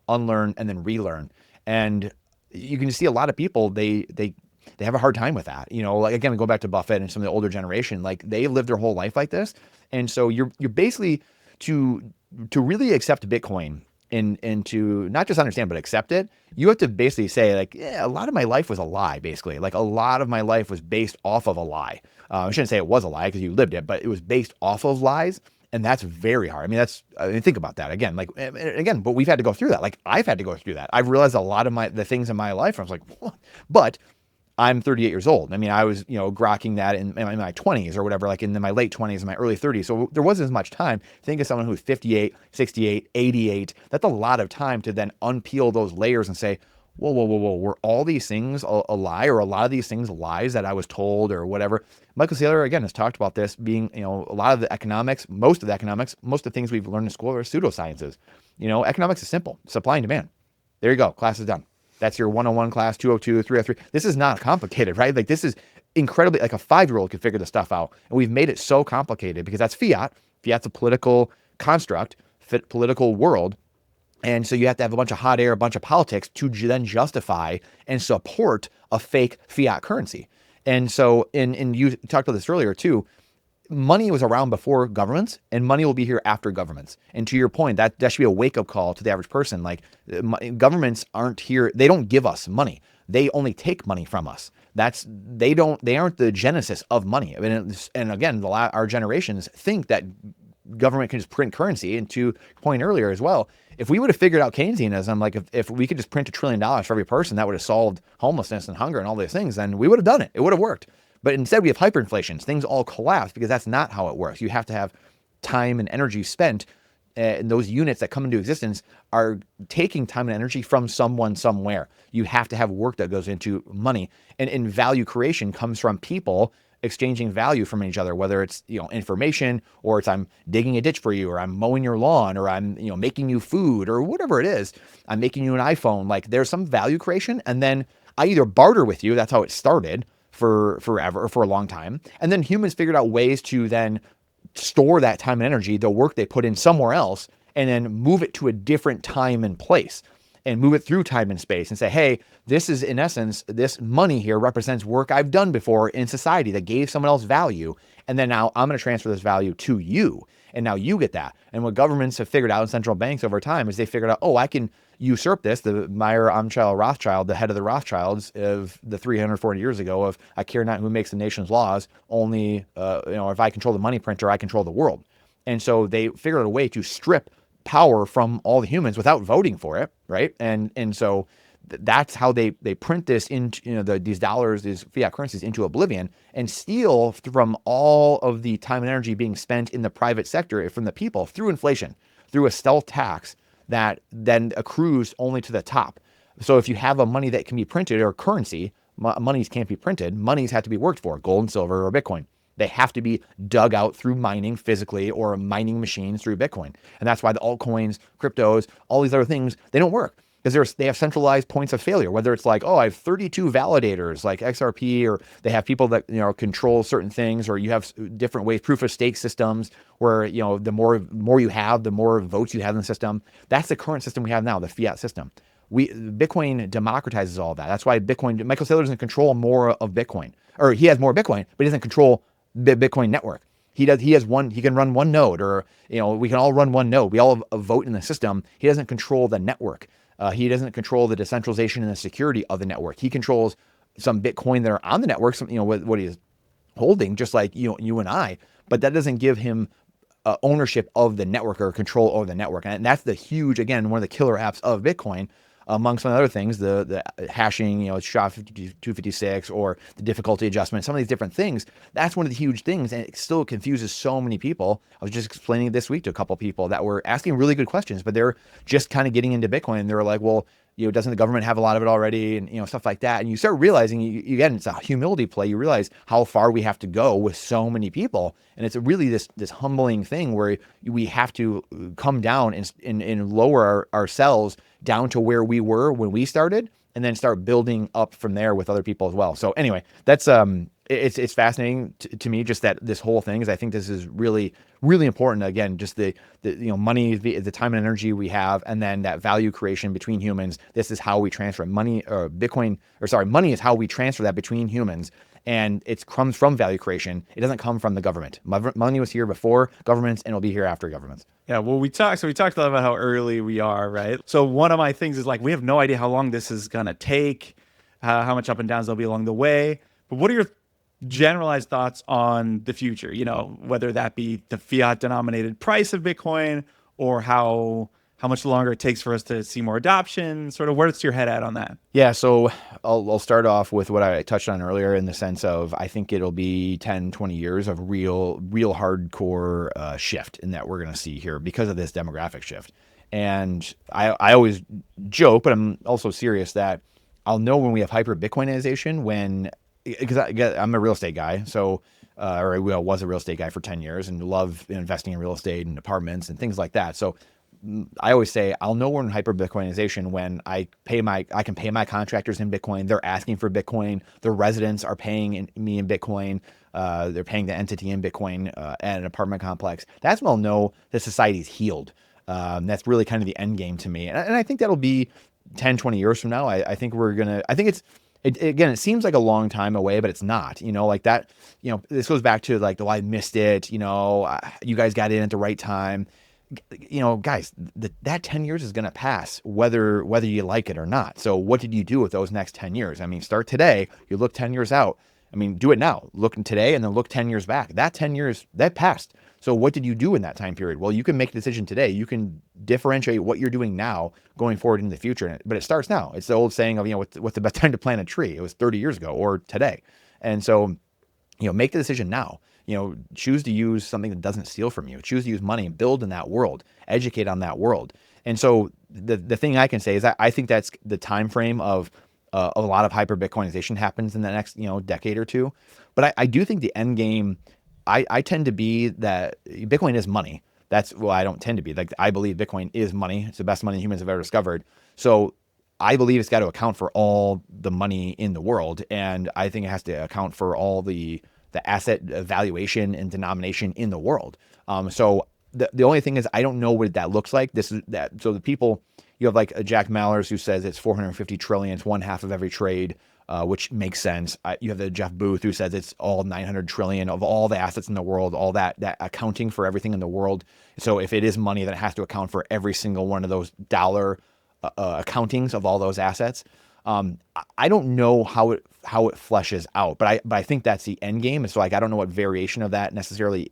unlearn, and then relearn. And you can see a lot of people, they have a hard time with that. Like, again, we go back to Buffett and some of the older generation, like, they live their whole life like this. And so you're basically to really accept Bitcoin and to not just understand, but accept it, you have to basically say, like, yeah, a lot of my life was a lie, basically. Like, a lot of my life was based off of a lie. I shouldn't say it was a lie because you lived it, but it was based off of lies. And that's very hard. I mean, think about that again. Like, again, but we've had to go through that. Like, I've had to go through that. I've realized a lot of the things in my life. I was like, what? But I'm 38 years old. I mean, I was, grokking that in my 20s or whatever, like in my late 20s and my early 30s. So there wasn't as much time. Think of someone who's 58, 68, 88. That's a lot of time to then unpeel those layers and say, whoa, whoa, whoa, whoa, were all these things a lie, or a lot of these things lies that I was told, or whatever? Michael Saylor, again, has talked about this being, a lot of the economics, most of the things we've learned in school are pseudosciences. Economics is simple, supply and demand. There you go, class is done. That's your 101 class, 202, 303. This is not complicated, right? Like, this is incredibly, like, a 5-year-old could figure this stuff out. And we've made it so complicated because that's fiat. Fiat's a political construct, political world. And so you have to have a bunch of hot air, a bunch of politics to then justify and support a fake fiat currency. And so, and you talked about this earlier too, money was around before governments, and money will be here after governments. And to your point, that should be a wake-up call to the average person. Like, governments aren't here. They don't give us money. They only take money from us. They aren't the genesis of money. I mean, and again, our generations think that government can just print currency. And to your point earlier as well, if we would have figured out Keynesianism, like, if we could just print $1 trillion for every person, that would have solved homelessness and hunger and all these things, then we would have done it. It would have worked. But instead we have hyperinflations. Things all collapse because that's not how it works. You have to have time and energy spent, and those units that come into existence are taking time and energy from someone somewhere. You have to have work that goes into money. And value creation comes from people exchanging value from each other, whether it's, information, or it's I'm digging a ditch for you, or I'm mowing your lawn, or I'm, making you food, or whatever it is. I'm making you an iPhone. Like, there's some value creation, and then I either barter with you. That's how it started for forever, or for a long time. And then humans figured out ways to then store that time and energy, the work they put in, somewhere else, and then move it to a different time and place, and move it through time and space, and say, hey, this is, in essence, this money here represents work I've done before in society that gave someone else value. And then now I'm going to transfer this value to you. And now you get that. And what governments have figured out, in central banks over time, is they figured out, I can usurp this. The Meyer Amschel Rothschild, the head of the Rothschilds of the 340 years ago, of I care not who makes the nation's laws, only, if I control the money printer, I control the world. And so they figured out a way to strip power from all the humans without voting for it, right? And so that's how they print this into, these dollars, these fiat currencies, into oblivion, and steal from all of the time and energy being spent in the private sector from the people through inflation, through a stealth tax that then accrues only to the top. So if you have a money that can be printed, or currency, monies can't be printed. Monies have to be worked for, gold and silver or Bitcoin. They have to be dug out through mining physically, or mining machines through Bitcoin. And that's why the altcoins, cryptos, all these other things, they don't work, because they have centralized points of failure. Whether it's like, I have 32 validators like XRP, or they have people that, control certain things, or you have different ways, proof of stake systems, where, the more you have, the more votes you have in the system. That's the current system we have now, the fiat system. Bitcoin democratizes all that. That's why Michael Saylor doesn't control more of Bitcoin, or he has more Bitcoin, but he doesn't control the Bitcoin network. He can run one node, or, we can all run one node. We all have a vote in the system. He doesn't control the network. He doesn't control the decentralization and the security of the network. He controls some Bitcoin that are on the network, some, what he is holding, just like you and I, but that doesn't give him ownership of the network, or control over the network. And that's the huge, again, one of the killer apps of Bitcoin. among some other things, the hashing, SHA-256 or the difficulty adjustment, some of these different things. That's one of the huge things, and it still confuses so many people. I was just explaining it this week to a couple of people that were asking really good questions, but they're just kind of getting into Bitcoin. And they were like, well, doesn't the government have a lot of it already? And, stuff like that. And you start realizing, again, it's a humility play. You realize how far we have to go with so many people. And it's really this humbling thing where we have to come down and lower ourselves down to where we were when we started, and then start building up from there with other people as well. So anyway, that's it's fascinating to me, just that this whole thing is, I think this is really, really important. Again, just the money, the time and energy we have, and then that value creation between humans. This is how we transfer money, or money is how we transfer that between humans. And it comes from value creation. It doesn't come from the government. Money was here before governments, and it'll be here after governments. Yeah, well, we talked a lot about how early we are, right? So one of my things is like, we have no idea how long this is going to take, how much up and downs there'll be along the way. But what are your generalized thoughts on the future? Whether that be the fiat denominated price of Bitcoin, or how much longer it takes for us to see more adoption, sort of where's your head at on that? Yeah, so I'll start off with what I touched on earlier, in the sense of, I think it'll be 10, 20 years of real hardcore shift in that we're going to see here because of this demographic shift. And I always joke, but I'm also serious, that I'll know when we have hyper Bitcoinization, because I'm a real estate guy, so or was a real estate guy for 10 years and love investing in real estate and apartments and things like that. So I always say I'll know we're in hyper Bitcoinization when I can pay my contractors in Bitcoin. They're asking for Bitcoin. Their residents are paying me in Bitcoin. They're paying the entity in Bitcoin at an apartment complex. That's when I'll know the society's healed. That's really kind of the end game to me. And I think that'll be 10, 20 years from now. I think again, it seems like a long time away, but it's not, like that, this goes back to like, I missed it. You guys got in at the right time. Guys, that 10 years is going to pass whether you like it or not. So what did you do with those next 10 years? I mean, start today, you look 10 years out. I mean, do it now. Look today and then look 10 years back. That 10 years, that passed. So what did you do in that time period? Well, you can make a decision today. You can differentiate what you're doing now going forward in the future. But it starts now. It's the old saying of, what's the best time to plant a tree? It was 30 years ago or today. And so, make the decision now. Choose to use something that doesn't steal from you. Choose to use money and build in that world, educate on that world. And so the thing I can say is that I think that's the time frame of a lot of hyper Bitcoinization happens in the next, decade or two. But I do think the end game, I tend to be that Bitcoin is money. I don't tend to be, like, I believe Bitcoin is money. It's the best money humans have ever discovered. So I believe it's got to account for all the money in the world. And I think it has to account for all the asset valuation and denomination in the world. So the only thing is, I don't know what that looks like. So the people, you have like a Jack Mallers who says it's 450 trillion, it's one half of every trade, which makes sense. You have the Jeff Booth who says it's all 900 trillion of all the assets in the world, all that accounting for everything in the world. So if it is money, then it has to account for every single one of those dollar accountings of all those assets. I don't know how it fleshes out, but I think that's the end game. And so, like, I don't know what variation of that necessarily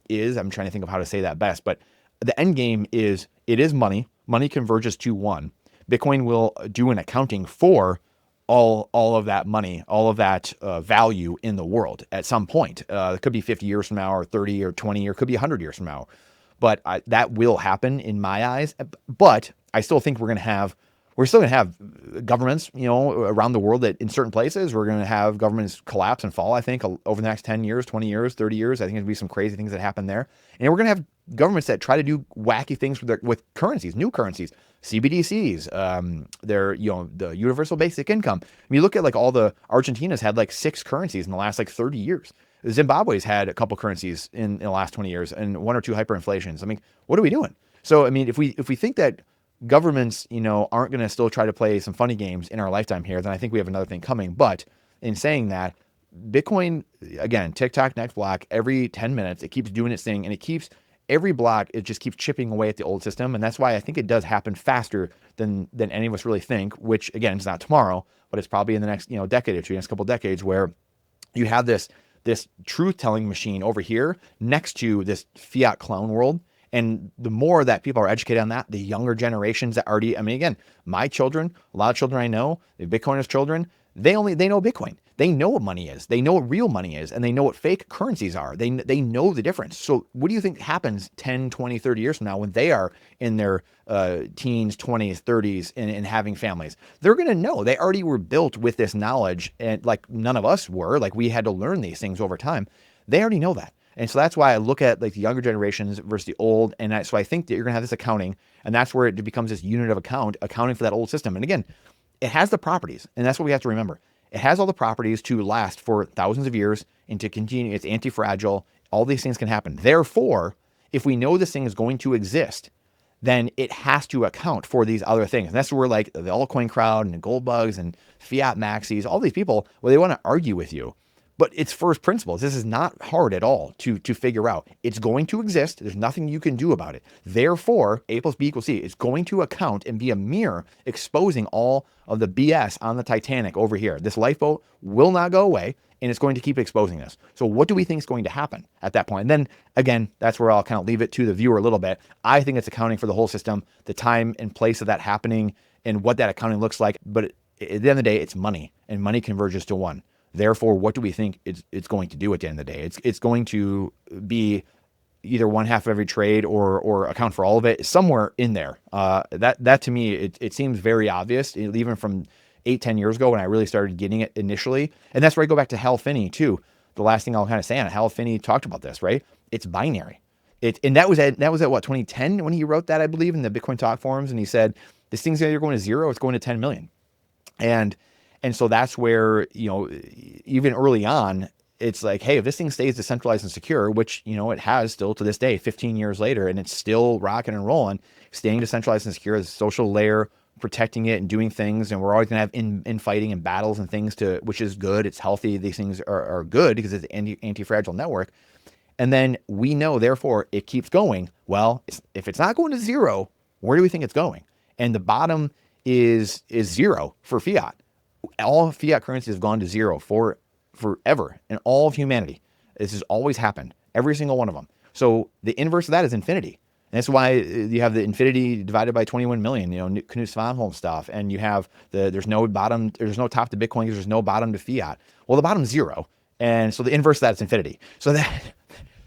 is. I'm trying to think of how to say that best, but the end game is, it is money. Money converges to one. Bitcoin will do an accounting for all of that money, all of that value in the world at some point. It could be 50 years from now, or 30 or 20, or it could be 100 years from now. But that will happen in my eyes. But I still think we're still going to have governments, around the world, that in certain places we're going to have governments collapse and fall, I think, over the next 10 years, 20 years, 30 years. I think there'll be some crazy things that happen there. And we're going to have governments that try to do wacky things with currencies, new currencies, CBDCs, the universal basic income. I mean, you look at like Argentina's had like 6 currencies in the last like 30 years. Zimbabwe's had a couple currencies in the last 20 years and 1 or 2 hyperinflations. I mean, what are we doing? So, I mean, if we think that governments, aren't going to still try to play some funny games in our lifetime here, then I think we have another thing coming. But in saying that, Bitcoin, again, TikTok next block, every 10 minutes, it keeps doing its thing, and every block, it just keeps chipping away at the old system. And that's why I think it does happen faster than any of us really think, which, again, it's not tomorrow, but it's probably in the next, decade or two, next couple decades, where you have this truth-telling machine over here next to this fiat clown world. And the more that people are educated on that, the younger generations that already, I mean, again, my children, a lot of children I know, the Bitcoiners children, they know Bitcoin. They know what money is. They know what real money is, and they know what fake currencies are. They know the difference. So what do you think happens 10, 20, 30 years from now when they are in their teens, 20s, 30s, and having families? They're going to know. They already were built with this knowledge, and like none of us were. Like we had to learn these things over time. They already know that. And so that's why I look at like the younger generations versus the old. And so I think that you're going to have this accounting, and that's where it becomes this unit of account, accounting for that old system. And again, it has the properties, and that's what we have to remember. It has all the properties to last for thousands of years and to continue. It's anti-fragile. All these things can happen. Therefore, if we know this thing is going to exist, then it has to account for these other things. And that's where like the altcoin crowd and the gold bugs and fiat maxis, all these people, well, they want to argue with you. But it's first principles. This is not hard at all to figure out. It's going to exist. There's nothing you can do about it. Therefore, A plus B equals C. It's going to account and be a mirror exposing all of the BS on the Titanic over here. This lifeboat will not go away, and it's going to keep exposing this. So what do we think is going to happen at that point? And then, again, that's where I'll kind of leave it to the viewer a little bit. I think it's accounting for the whole system, the time and place of that happening, and what that accounting looks like. But at the end of the day, it's money, and money converges to one. Therefore, what do we think it's going to do at the end of the day? It's going to be either one half of every trade or account for all of it, somewhere in there. That to me, it seems very obvious, even from 8-10 years ago when I really started getting it initially. And that's where I go back to Hal Finney too. The last thing I'll kind of say on it, Hal Finney talked about this, right? It's binary. And that was at what, 2010 when he wrote that, I believe, in the Bitcoin Talk forums, and he said this thing's either going to 0 or it's going to 10 million. And so that's where, even early on, it's like, hey, if this thing stays decentralized and secure, which, it has still to this day, 15 years later, and it's still rocking and rolling, staying decentralized and secure, the social layer, protecting it and doing things. And we're always going to have infighting and battles and things which is good. It's healthy. These things are good because it's an anti-fragile network. And then we know, therefore, it keeps going. Well, if it's not going to 0, where do we think it's going? And the bottom is 0 for fiat. All fiat currencies have gone to 0 forever in all of humanity. This has always happened, every single one of them. So the inverse of that is infinity. And that's why you have the infinity divided by 21 million, Knut Svanholm stuff. And you have there's no top to Bitcoin because there's no bottom to fiat. Well, the bottom's 0. And so the inverse of that is infinity. So that,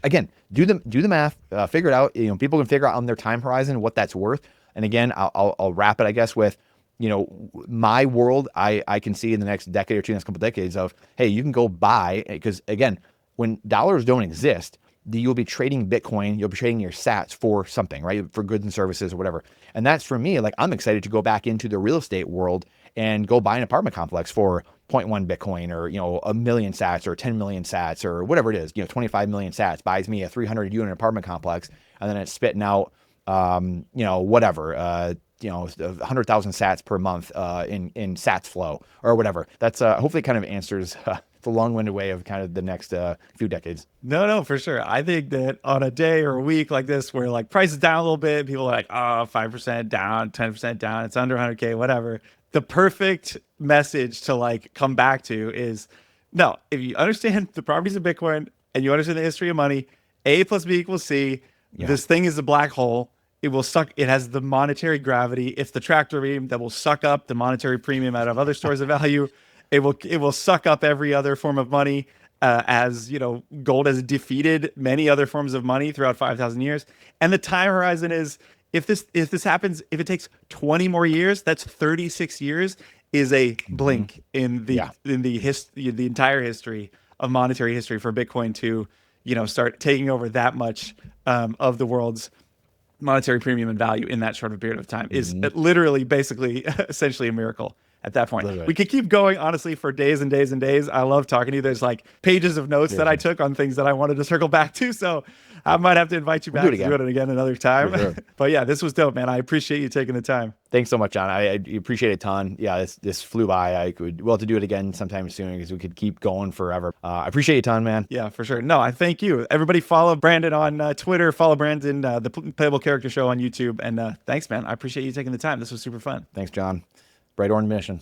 again, do the math, figure it out. People can figure out on their time horizon what that's worth. And again, I'll wrap it, I guess, with, my world, I can see in the next decade or two, next couple of decades of, hey, you can go buy, because again, when dollars don't exist, you'll be trading Bitcoin, you'll be trading your sats for something, right? For goods and services or whatever. And that's for me, like, I'm excited to go back into the real estate world and go buy an apartment complex for 0.1 Bitcoin or, 1 million sats or 10 million sats or whatever it is, 25 million sats buys me a 300 unit apartment complex. And then it's spitting out, whatever, 100,000 sats per month in sats flow or whatever. That's hopefully kind of answers the long-winded way of kind of the next few decades. No, for sure. I think that on a day or a week like this, where like price is down a little bit, people are like, 5% down, 10% down, it's under 100K, whatever. The perfect message to like come back to is, no, if you understand the properties of Bitcoin and you understand the history of money, A plus B equals C, This thing is a black hole. It will suck. It has the monetary gravity. It's the tractor beam that will suck up the monetary premium out of other stores of value. It will suck up every other form of money. As gold has defeated many other forms of money throughout 5,000 years. And the time horizon is, if this happens, if it takes 20 more years, that's 36 years, is a blink in the entire history of monetary history for Bitcoin to start taking over that much of the world's monetary premium and value in that short of a period of time is literally, basically, essentially a miracle at that point. Literally. We could keep going, honestly, for days and days and days. I love talking to you. There's like pages of notes that I took on things that I wanted to circle back to. So I might have to invite you back to do it again another time. Sure. But yeah, this was dope, man. I appreciate you taking the time. Thanks so much, John. I appreciate it a ton. Yeah, this flew by. We'll have to do it again sometime soon because we could keep going forever. I appreciate it a ton, man. Yeah, for sure. No, I thank you. Everybody follow Brandon on Twitter. Follow Brandon, the Playable Characters Show on YouTube. And thanks, man. I appreciate you taking the time. This was super fun. Thanks, John. Bright orange mission.